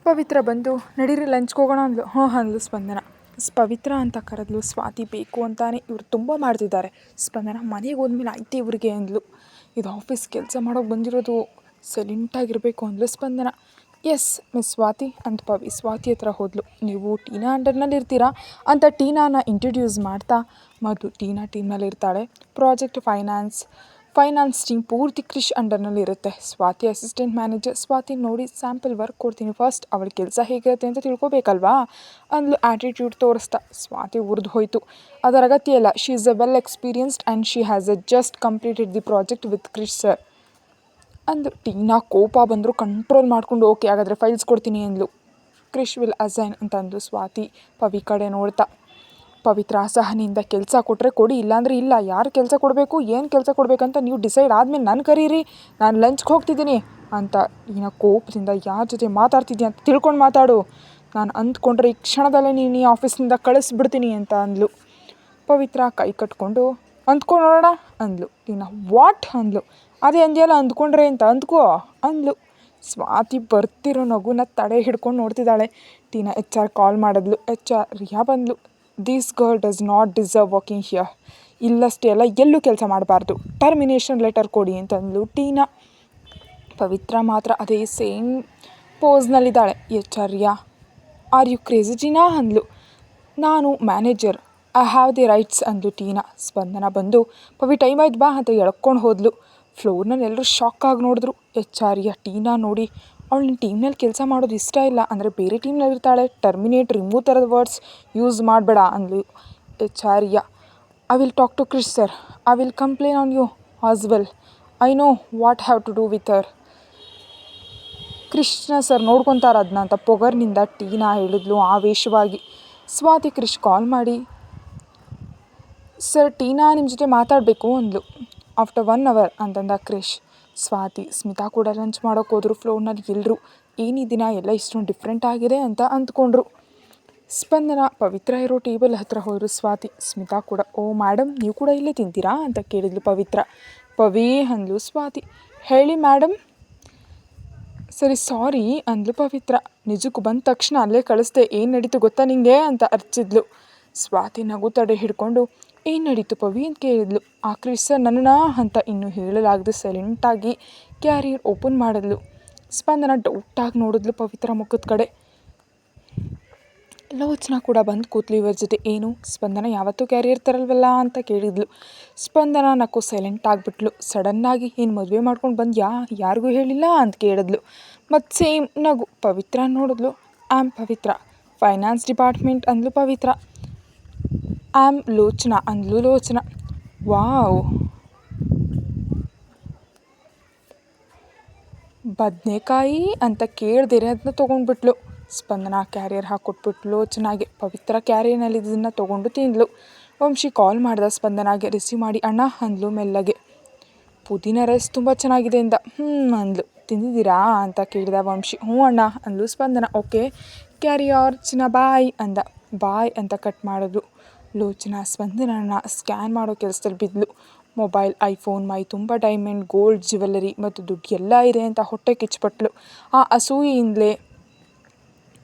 ಪವಿತ್ರ ಬಂದು ನಡೀರಿ ಲಂಚ್ಗೆ ಹೋಗೋಣ ಅಂದ್ಲು. ಹ್ಞೂ ಅಂದ್ಲು ಸ್ಪಂದನ. ಪವಿತ್ರ ಅಂತ ಕರೆದ್ಲು. ಸ್ವಾತಿ ಬೇಕು ಅಂತಾನೆ ಇವ್ರು ತುಂಬ ಮಾಡ್ತಿದ್ದಾರೆ. ಸ್ಪಂದನ ಮನೆಗೆ ಹೋದ್ಮೇಲೆ ಆಯ್ತು ಇವ್ರಿಗೆ ಅಂದ್ಲು. ಇದು ಆಫೀಸ್ ಕೆಲಸ ಮಾಡೋಕೆ ಬಂದಿರೋದು, ಸೈಲೆಂಟಾಗಿರಬೇಕು ಅಂದ್ಲು ಸ್ಪಂದನ. ಎಸ್ ಮಿಸ್ ಸ್ವಾತಿ ಅಂತ ಸ್ವಾತಿ ಹತ್ರ ಹೋದ್ಲು. ನೀವು ಟೀನಾ ಅಂಡರ್ನಲ್ಲಿ ಇರ್ತೀರಾ ಅಂತ ಟೀನಾನ ಇಂಟ್ರಡ್ಯೂಸ್ ಮಾಡ್ತಾ, ಮೊದಲು ಟೀನಾ ಟೀಮ್ನಲ್ಲಿ ಇರ್ತಾಳೆ. ಪ್ರಾಜೆಕ್ಟ್ ಫೈನಾನ್ಸ್ ಟೀಮ್ ಪೂರ್ತಿ ಕ್ರಿಶ್ ಅಂಡರ್ನಲ್ಲಿ ಇರುತ್ತೆ. Swati assistant manager. ಸ್ವಾತಿ ನೋಡಿ ಸ್ಯಾಂಪಲ್ ವರ್ಕ್ ಕೊಡ್ತೀನಿ, ಫಸ್ಟ್ ಅವಳ ಕೆಲಸ ಹೇಗಿರುತ್ತೆ ಅಂತ ತಿಳ್ಕೊಬೇಕಲ್ವಾ ಅಂದ್ಲು ಆ್ಯಟಿಟ್ಯೂಡ್ ತೋರಿಸ್ತಾ. ಸ್ವಾತಿ ಉರಿದು ಹೋಯಿತು. ಅದರ ಅಗತ್ಯ ಇಲ್ಲ, she is a well experienced and she has just completed the project with Krish sir ಅಂದು. ಟೀನಾ ಕೋಪ ಬಂದರು ಕಂಟ್ರೋಲ್ ಮಾಡಿಕೊಂಡು, ಓಕೆ ಹಾಗಾದರೆ ಫೈಲ್ಸ್ ಕೊಡ್ತೀನಿ ಅಂದ್ಲು. ಕ್ರಿಶ್ ವಿಲ್ ಅಸೈನ್ ಅಂತ ಅಂದು ಸ್ವಾತಿ ಪವಿ ಕಡೆ ನೋಡ್ತಾ. ಪವಿತ್ರ ಅಸಹನೆಯಿಂದ ಕೆಲಸ ಕೊಟ್ಟರೆ ಕೊಡಿ, ಇಲ್ಲಾಂದರೆ ಇಲ್ಲ. ಯಾರು ಕೆಲಸ ಕೊಡಬೇಕು, ಏನು ಕೆಲಸ ಕೊಡಬೇಕಂತ ನೀವು ಡಿಸೈಡ್ ಆದಮೇಲೆ ನಾನು ಕರೀರಿ, ನಾನು ಲಂಚ್ಗೆ ಹೋಗ್ತಿದ್ದೀನಿ ಅಂತ. ಟೀನಾ ಕೋಪದಿಂದ ಯಾರ ಜೊತೆ ಮಾತಾಡ್ತಿದ್ದೀನಿ ಅಂತ ತಿಳ್ಕೊಂಡು ಮಾತಾಡು, ನಾನು ಅಂದ್ಕೊಂಡ್ರೆ ಈ ಕ್ಷಣದಲ್ಲೇ ನೀನು ಈ ಆಫೀಸ್ನಿಂದ ಕಳಿಸ್ಬಿಡ್ತೀನಿ ಅಂತ ಅಂದ್ಲು. ಪವಿತ್ರ ಕೈ ಕಟ್ಕೊಂಡು ಅಂದ್ಕೊಂಡು ನೋಡೋಣ ಅಂದ್ಲು. ಟೀನಾ ವಾಟ್ ಅಂದ್ಲು. ಅದೇ ಅಂದ್ಯಲ್ಲ ಅಂದ್ಕೊಂಡ್ರೆ ಅಂತ, ಅಂದ್ಕೋ ಅಂದ್ಲು. ಸ್ವಾತಿ ಬರ್ತಿರೋ ನಗುನ ತಡೆ ಹಿಡ್ಕೊಂಡು ನೋಡ್ತಿದ್ದಾಳೆ. ಟೀನಾ HR ಕಾಲ್ ಮಾಡಿದ್ಲು. HR ರಿಯಾ ಬಂದ್ಲು. This girl does not deserve working here. ಇಲ್ಲಷ್ಟೇ ಅಲ್ಲ, ಎಲ್ಲೂ ಕೆಲಸ ಮಾಡಬಾರ್ದು, ಟರ್ಮಿನೇಷನ್ ಲೆಟರ್ ಕೊಡಿ ಅಂತಂದ್ಲು ಟೀನಾ. ಪವಿತ್ರ ಮಾತ್ರ ಅದೇ ಸೇಮ್ ಪೋಸ್ನಲ್ಲಿದ್ದಾಳೆ. HR Riya are you crazy Tina ಅಂದ್ಲು. ನಾನು manager, I have the rights ಅಂದ್ಲು ಟೀನಾ. ಸ್ಪಂದನ ಬಂದು ಪವಿ ಟೈಮ್ ಆಯ್ತು ಬಾ ಅಂತ ಎಳ್ಕೊಂಡು ಹೋದ್ಲು. ಫ್ಲೋರ್ನಲ್ಲಿ ಎಲ್ಲರೂ ಶಾಕ್ ಆಗಿ ನೋಡಿದ್ರು. HR ರಿಯಾ ಟೀನಾ ನೋಡಿ, ಅವಳು ನಿನ್ನ ಟೀಮ್ನಲ್ಲಿ ಕೆಲಸ ಮಾಡೋದು ಇಷ್ಟ ಇಲ್ಲ ಅಂದರೆ ಬೇರೆ ಟೀಮ್ನಲ್ಲಿ ಇರ್ತಾಳೆ, ಟರ್ಮಿನೇಟ್ ರಿಮೂವ್ ಥರದ ವರ್ಡ್ಸ್ ಯೂಸ್ ಮಾಡಬೇಡ ಅಂದ್ಲು. HR Riya I will talk to Krish sir, I will complain on you as well, I know what have to do with her. Krishna sir ನೋಡ್ಕೊತಾರೆ ಅದನ್ನ ಅಂತ ಪೊಗರ್ನಿಂದ ಟೀನಾ ಹೇಳಿದ್ಲು ಆವೇಶವಾಗಿ. ಸ್ವಾತಿ ಕ್ರಿಶ್ ಕಾಲ್ ಮಾಡಿ, ಸರ್ ಟೀನಾ ನಿಮ್ಮ ಜೊತೆ ಮಾತಾಡಬೇಕು ಅಂದ್ಲು. ಆಫ್ಟರ್ 1 hour ಅಂತಂದ ಕ್ರಿಶ್. ಸ್ವಾತಿ ಸ್ಮಿತಾ ಕೂಡ ಲಂಚ್ ಮಾಡೋಕೆ ಹೋದ್ರು. ಫ್ಲೋರ್ನಲ್ಲಿ ಎಲ್ಲರೂ ಏನು ದಿನ ಎಲ್ಲ ಇಷ್ಟೊಂದು ಡಿಫ್ರೆಂಟ್ ಆಗಿದೆ ಅಂತ ಅಂದ್ಕೊಂಡ್ರು. ಸ್ಪಂದನ ಪವಿತ್ರ ಇರೋ ಟೇಬಲ್ ಹತ್ರ ಹೋದರು. ಸ್ವಾತಿ ಸ್ಮಿತಾ ಕೂಡ, ಓ ಮೇಡಮ್ ನೀವು ಕೂಡ ಇಲ್ಲೇ ತಿಂತೀರಾ ಅಂತ ಕೇಳಿದ್ಲು ಪವಿತ್ರ. ಪವಿ ಅಂದ್ಲು ಸ್ವಾತಿ. ಹೇಳಿ ಮೇಡಮ್. ಸರಿ ಸಾರಿ ಅಂದ್ಲು ಪವಿತ್ರ. ನಿಜಕ್ಕೂ ಬಂದ ತಕ್ಷಣ ಅಲ್ಲೇ ಕಳಿಸ್ದೆ, ಏನು ನಡೀತು ಗೊತ್ತಾ ನಿಂಗೆ ಅಂತ ಅರ್ಚಿದ್ಲು. ಸ್ವಾತಿ ನಗು ತಡೆ ಹಿಡ್ಕೊಂಡು, ಏನು ನಡೀತು ಪವಿ ಅಂತ ಕೇಳಿದ್ಲು. ಆ ಕ್ರಿಶ್ ಸರ್ ನನ್ನನಾ ಅಂತ ಇನ್ನೂ ಹೇಳಲಾಗದೆ ಸೈಲೆಂಟಾಗಿ ಕ್ಯಾರಿಯರ್ ಓಪನ್ ಮಾಡಿದ್ಲು. ಸ್ಪಂದನ ಡೌಟಾಗಿ ನೋಡಿದ್ಲು ಪವಿತ್ರ ಮುಖದ ಕಡೆ. ಲೋಚನಾ ಕೂಡ ಬಂದು ಕೂತ್ಲು ಇವ್ರ ಜೊತೆ. ಏನು ಸ್ಪಂದನ ಯಾವತ್ತೂ ಕ್ಯಾರಿಯರ್ ತರಲ್ವಲ್ಲ ಅಂತ ಕೇಳಿದ್ಲು. ಸ್ಪಂದನ ನಕ್ಕು ಸೈಲೆಂಟ್ ಆಗಿಬಿಟ್ಲು. ಸಡನ್ನಾಗಿ ಏನು ಮದುವೆ ಮಾಡ್ಕೊಂಡು ಬಂದ್ಯಾ, ಯಾರಿಗೂ ಹೇಳಿಲ್ಲ ಅಂತ ಕೇಳಿದ್ಲು. ಮತ್ತು ಸೇಮ್ ನಗು. ಪವಿತ್ರ ನೋಡಿದ್ಲು. ಆಮ್ ಪವಿತ್ರ, ಫೈನಾನ್ಸ್ ಡಿಪಾರ್ಟ್ಮೆಂಟ್ ಅಂದ್ಲು ಪವಿತ್ರ. ಆಮ್ ಲೋಚನಾ ಅಂದ್ಲು ಲೋಚನಾ. ವಾವ್, ಬದನೆಕಾಯಿ ಅಂತ ಕೇಳ್ದಿರೆ ಅದನ್ನ ತೊಗೊಂಡ್ಬಿಟ್ಲು. ಸ್ಪಂದನ ಕ್ಯಾರಿಯರ್ ಹಾಕ್ಕೊಟ್ಬಿಟ್ಲು ಲೋಚನಾಗೆ. ಪವಿತ್ರ ಕ್ಯಾರಿಯರ್ನಲ್ಲಿ ಇದನ್ನು ತೊಗೊಂಡು ತಿಂದ್ಲು. ವಂಶಿ ಕಾಲ್ ಮಾಡ್ದೆ ಸ್ಪಂದನಾಗೆ. ರಿಸೀವ್ ಮಾಡಿ ಅಣ್ಣ ಅಂದ್ಲು ಮೆಲ್ಲಗೆ. ಪುದೀನ ರೈಸ್ ತುಂಬ ಚೆನ್ನಾಗಿದೆ ಅಂದ. ಅಂದ್ಲು. ತಿಂದಿದ್ದೀರಾ ಅಂತ ಕೇಳಿದ ವಂಶಿ. ಹ್ಞೂ ಅಣ್ಣ ಅಂದ್ಲು ಸ್ಪಂದನ. ಓಕೆ ಕ್ಯಾರಿಯರ್ ಚಿನ್ನ ಬಾಯ್ ಅಂದ. ಬಾಯ್ ಅಂತ ಕಟ್ ಮಾಡಿದ್ರು. ಲೋಚನಾ ಸ್ಪಂದನನ ಸ್ಕ್ಯಾನ್ ಮಾಡೋ ಕೆಲಸದಲ್ಲಿ ಬಿದ್ಲು. ಮೊಬೈಲ್, ಐಫೋನ್, ಮೈ ತುಂಬ ಡೈಮಂಡ್, ಗೋಲ್ಡ್ ಜ್ಯುವೆಲ್ಲರಿ ಮತ್ತು ದುಡ್ಡು ಎಲ್ಲ ಇದೆ ಅಂತ ಹೊಟ್ಟೆ ಕಿಚ್ಪಟ್ಲು. ಆ ಅಸೂಯೆಯಿಂದಲೇ.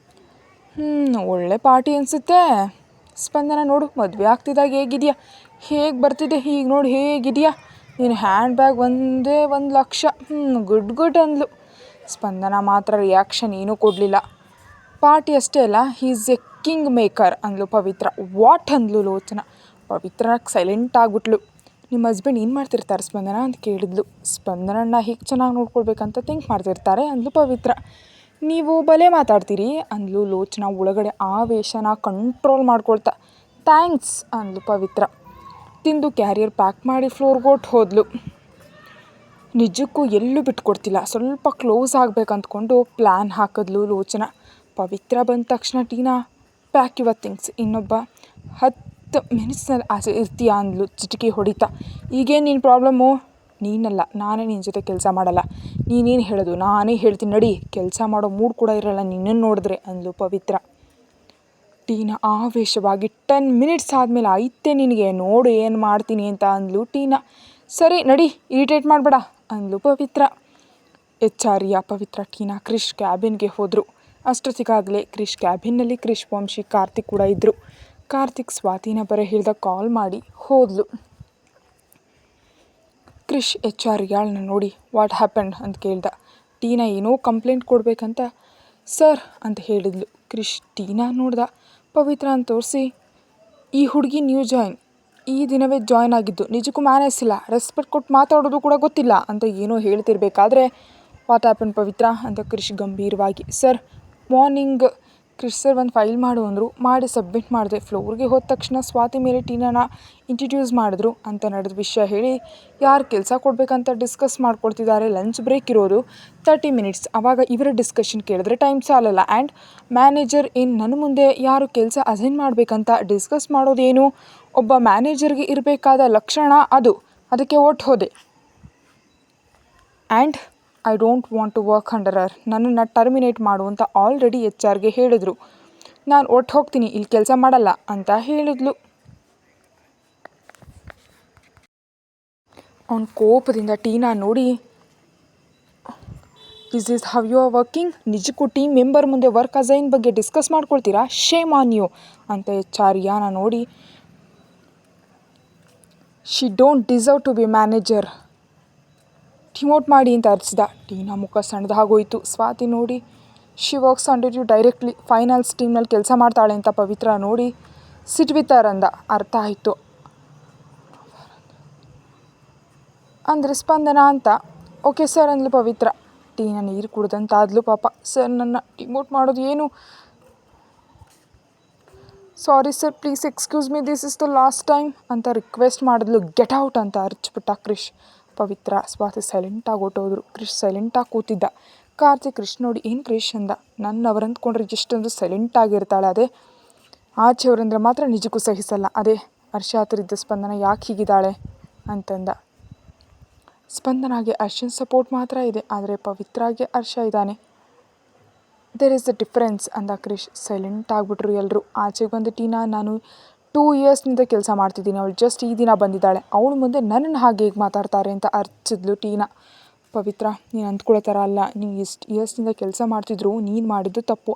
ಒಳ್ಳೆ ಪಾರ್ಟಿ ಅನಿಸುತ್ತೆ. ಸ್ಪಂದನ ನೋಡು ಮದುವೆ ಆಗ್ತಿದ್ದಾಗ ಹೇಗಿದೆಯಾ, ಹೇಗೆ ಬರ್ತಿದೆ, ಈಗ ನೋಡಿ ಹೇಗಿದೆಯಾ, ನೀನು ಹ್ಯಾಂಡ್ ಬ್ಯಾಗ್ ಒಂದೇ 1,00,000. ಗುಡ್ ಅಂದ್ಲು. ಸ್ಪಂದನ ಮಾತ್ರ ರಿಯಾಕ್ಷನ್ ಏನೂ ಕೊಡಲಿಲ್ಲ. ಪಾರ್ಟಿ ಅಷ್ಟೇ ಅಲ್ಲ, ಈಸ್ ಎ ಕಿಂಗ್ ಮೇಕರ್ ಅಂದ್ಲು ಪವಿತ್ರ. ವಾಟ್ ಅಂದ್ಲು ಲೋಚನಾ. ಪವಿತ್ರ ಸೈಲೆಂಟ್ ಆಗಿಬಿಟ್ಲು. ನಿಮ್ಮ ಹಸ್ಬೆಂಡ್ ಏನು ಮಾಡ್ತಿರ್ತಾರೆ ಸ್ಪಂದನ ಅಂತ ಕೇಳಿದ್ಲು. ಸ್ಪಂದನನ್ನ ಹೀಗೆ ಚೆನ್ನಾಗಿ ನೋಡ್ಕೊಳ್ಬೇಕಂತ ಥಿಂಕ್ ಮಾಡ್ತಿರ್ತಾರೆ ಅಂದ್ಲು ಪವಿತ್ರ. ನೀವು ಬಲೆ ಮಾತಾಡ್ತೀರಿ ಅಂದ್ಲು ಲೋಚನಾ ಒಳಗಡೆ ಆವೇಶನ ಕಂಟ್ರೋಲ್ ಮಾಡ್ಕೊಳ್ತಾ. ಥ್ಯಾಂಕ್ಸ್ ಅಂದ್ಲು ಪವಿತ್ರ. ತಿಂದು ಕ್ಯಾರಿಯರ್ ಪ್ಯಾಕ್ ಮಾಡಿ ಫ್ಲೋರ್ಗೆ ಹೋದ್ಲು. ನಿಜಕ್ಕೂ ಎಲ್ಲೂ ಬಿಟ್ಕೊಡ್ತಿಲ್ಲ, ಸ್ವಲ್ಪ ಕ್ಲೋಸ್ ಆಗ್ಬೇಕಂದ್ಕೊಂಡು ಪ್ಲ್ಯಾನ್ ಹಾಕಿದ್ಲು ಲೋಚನಾ. ಪವಿತ್ರ ಬಂದ ತಕ್ಷಣ ಟೀನಾ ಪ್ಯಾಕ್ ಯುವರ್ ಥಿಂಗ್ಸ್, ಇನ್ನೊಬ್ಬ 10 ಮಿನಿಟ್ಸ್ನಲ್ಲಿ ಆಸೆ ಇರ್ತೀಯಾ ಅಂದ್ಲು ಚಿಟಿಕೆ ಹೊಡಿತಾ. ಈಗೇನು ನಿನ್ನ ಪ್ರಾಬ್ಲಮ್ಮು, ನೀನಲ್ಲ ನಾನೇ ನಿನ್ನ ಜೊತೆ ಕೆಲಸ ಮಾಡಲ್ಲ, ನೀನೇನು ಹೇಳೋದು ನಾನೇ ಹೇಳ್ತೀನಿ ನಡಿ, ಕೆಲಸ ಮಾಡೋ ಮೂಡ್ ಕೂಡ ಇರೋಲ್ಲ ನಿನ್ನನ್ನು ನೋಡಿದ್ರೆ ಅಂದ್ಲು ಪವಿತ್ರ. ಟೀನಾ ಆವೇಶವಾಗಿ 10 ಮಿನಿಟ್ಸ್ ಆದಮೇಲೆ ಐತೆ ನಿನಗೆ, ನೋಡು ಏನು ಮಾಡ್ತೀನಿ ಅಂತ ಅಂದ್ಲು ಟೀನಾ. ಸರಿ ನಡಿ, ಇರಿಟೇಟ್ ಮಾಡಬೇಡ ಅಂದ್ಲು ಪವಿತ್ರ. HR ರಿಯಾ ಪವಿತ್ರ ಟೀನಾ ಕ್ರಿಶ್ ಕ್ಯಾಬಿನ್ಗೆ ಹೋದರು. ಅಷ್ಟೊತ್ತಿಗಾಗಲೇ ಕ್ರಿಶ್ ಕ್ಯಾಬಿನ್ನಲ್ಲಿ ಕ್ರಿಶ್ ವಂಶಿ ಕಾರ್ತಿಕ್ ಕೂಡ ಇದ್ದರು. ಕಾರ್ತಿಕ್ ಸ್ವಾತಿನ ಬರೋ ಹೇಳ್ದ ಕಾಲ್ ಮಾಡಿ ಹೋದ್ಲು. ಕ್ರಿಶ್ HR ರಿಯಾಳನ್ನ ನೋಡಿ ವಾಟ್ ಹ್ಯಾಪಂಡ್ ಅಂತ ಕೇಳ್ದ. ಟೀನಾ ಏನೋ ಕಂಪ್ಲೇಂಟ್ ಕೊಡಬೇಕಂತ ಸರ್ ಅಂತ ಹೇಳಿದ್ಲು. ಕ್ರಿಶ್ ಟೀನಾ ನೋಡ್ದ. ಪವಿತ್ರ ಅಂತ ತೋರಿಸಿ ಈ ಹುಡುಗಿ ನ್ಯೂ ಜಾಯಿನ್, ಈ ದಿನವೇ ಜಾಯ್ನ್ ಆಗಿದ್ದು, ನಿಜಕ್ಕೂ ಮ್ಯಾನೇಜ್ ಇಲ್ಲ, ರೆಸ್ಪೆಕ್ಟ್ ಕೊಟ್ಟು ಮಾತಾಡೋದು ಕೂಡ ಗೊತ್ತಿಲ್ಲ ಅಂತ ಏನೋ ಹೇಳ್ತಿರ್ಬೇಕಾದ್ರೆ ವಾಟ್ ಹ್ಯಾಪನ್ ಪವಿತ್ರ ಅಂತ ಕ್ರಿಶ್ ಗಂಭೀರವಾಗಿ ಸರ್ ಮಾರ್ನಿಂಗ್ ಕ್ರಿಶ್ ಸರ್ ಒಂದು ಫೈಲ್ ಮಾಡು ಅಂದರು, ಮಾಡಿ ಸಬ್ಮಿಟ್ ಮಾಡಿದೆ. ಫ್ಲೋರ್ಗೆ ಹೋದ ತಕ್ಷಣ ಸ್ವಾತಿ ಮೇಲೆ ಟೀನಾನ ಇಂಟ್ರಡ್ಯೂಸ್ ಮಾಡಿದ್ರು ಅಂತ ನಡೆದ ವಿಷಯ ಹೇಳಿ ಯಾರು ಕೆಲಸ ಕೊಡಬೇಕಂತ ಡಿಸ್ಕಸ್ ಮಾಡ್ಕೊಳ್ತಿದ್ದಾರೆ. ಲಂಚ್ ಬ್ರೇಕ್ ಇರೋದು 30 ಮಿನಿಟ್ಸ್. ಆವಾಗ ಇವರ ಡಿಸ್ಕಷನ್ ಕೇಳಿದ್ರೆ ಟೈಮ್ ಸಾಲಲ್ಲ. ಆ್ಯಂಡ್ ಮ್ಯಾನೇಜರ್ ನನ್ನ ಮುಂದೆ ಯಾರು ಕೆಲಸ ಅಸೈನ್ ಮಾಡಬೇಕಂತ ಡಿಸ್ಕಸ್ ಮಾಡೋದೇನು ಒಬ್ಬ ಮ್ಯಾನೇಜರ್ಗೆ ಇರಬೇಕಾದ ಲಕ್ಷಣ ಅದು, ಅದಕ್ಕೆ ಒಟ್ಟು ಹೋದೆ. And I don't want to work under her, ನನ್ನನ್ನು ಟರ್ಮಿನೇಟ್ ಮಾಡು ಅಂತ ಆಲ್ರೆಡಿ HR ಹೇಳಿದ್ರು. ನಾನು ಒಟ್ಟು ಹೋಗ್ತೀನಿ, ಇಲ್ಲಿ ಕೆಲಸ ಮಾಡಲ್ಲ ಅಂತ ಹೇಳಿದ್ಲು. ಅವನ ಕೋಪದಿಂದ ಟೀನಾ ನೋಡಿ is how you are working, ನಿಜಕ್ಕೂ ಟೀಮ್ ಮೆಂಬರ್ ಮುಂದೆ ವರ್ಕ್ ಅಸೈನ್ ಬಗ್ಗೆ ಡಿಸ್ಕಸ್ ಮಾಡ್ಕೊಳ್ತೀರಾ, ಶೇಮ್ ಆನ್ ಯು ಅಂತ HR ಯಾನ ನೋಡಿ she don't deserve to be manager, demote ಮಾಡಿ ಅಂತ ಅರ್ಚಿದ. ಟೀನಾ ಮುಖ ಸಣ್ಣದಾಗೋಯ್ತು. ಸ್ವಾತಿ ನೋಡಿ she works under you directly, finance ಟೀಮ್ನಲ್ಲಿ ಕೆಲಸ ಮಾಡ್ತಾಳೆ ಅಂತ ಪವಿತ್ರ ನೋಡಿ ಸಿಟ್ ವಿತ್ ಹರ್ ಅಂದ. ಅರ್ಥ ಆಯಿತು ಅಂದರೆ ಸ್ಪಂದನ ಅಂತ. ಓಕೆ ಸರ್ ಅಂದ್ಲು ಪವಿತ್ರ. ಟೀನಾ ನೀರು ಕುಡ್ದಂತಾದ್ಲು. ಪಾಪ ಸರ್ ನನ್ನ ಡಿಮೋಟ್ ಮಾಡೋದು ಏನು, sorry sir please excuse me this is the last time ಅಂತ ರಿಕ್ವೆಸ್ಟ್ ಮಾಡಿದ್ಲು. ಗೆಟ್ ಔಟ್ ಅಂತ ಅರ್ಚ್ಬಿಟ್ಟ ಕ್ರಿಶ್. ಪವಿತ್ರ ಸ್ವಾತಿ ಸೈಲೆಂಟಾಗಿ ಹೊಟ್ಟೋದ್ರು. ಕ್ರಿಶ್ ಸೈಲೆಂಟಾಗಿ ಕೂತಿದ್ದ. ಕಾರ್ತಿಕ್ ಕ್ರಿಶ್ ನೋಡಿ ಏನು ಕ್ರಿಶ್ ಅಂದ. ನನ್ನವ್ರು ಅಂದ್ಕೊಂಡ್ರೆ ಎಷ್ಟೊಂದು ಸೈಲೆಂಟಾಗಿರ್ತಾಳೆ, ಅದೇ ಆಚೆಯವರಂದ್ರೆ ಮಾತ್ರ ನಿಜಕ್ಕೂ ಸಹಿಸಲ್ಲ, ಅದೇ ಹರ್ಷ ಹತ್ತಿರಿದ್ದ ಸ್ಪಂದನ ಯಾಕೆ ಹೀಗಿದ್ದಾಳೆ ಅಂತಂದ. ಸ್ಪಂದನಾಗೆ ಹರ್ಷನ್ ಸಪೋರ್ಟ್ ಮಾತ್ರ ಇದೆ, ಆದರೆ ಪವಿತ್ರಾಗೆ ಹರ್ಷ ಇದ್ದಾನೆ, ದೇರ್ ಇಸ್ ದ ಡಿಫ್ರೆನ್ಸ್ ಅಂದ ಕ್ರಿಶ್. ಸೈಲೆಂಟ್ ಆಗಿಬಿಟ್ರು ಎಲ್ಲರೂ. ಆಚೆಗೆ ಬಂದು ಟೀನಾ ನಾನು 2 ಇಯರ್ಸ್ನಿಂದ ಕೆಲಸ ಮಾಡ್ತಿದ್ದೀನಿ, ಅವಳು ಜಸ್ಟ್ ಈ ದಿನ ಬಂದಿದ್ದಾಳೆ, ಅವಳು ಮುಂದೆ ನನ್ನನ್ನು ಹಾಗೆ ಹೇಗೆ ಮಾತಾಡ್ತಾರೆ ಅಂತ ಅರ್ಚಿದ್ಲು ಟೀನಾ. ಪವಿತ್ರ ನೀನು ಅಂದ್ಕೊಳ್ಳೋ ಥರ ಅಲ್ಲ, ನೀವು ಎಷ್ಟು ಇಯರ್ಸ್ನಿಂದ ಕೆಲಸ ಮಾಡ್ತಿದ್ರು, ನೀನು ಮಾಡಿದ್ದು ತಪ್ಪು.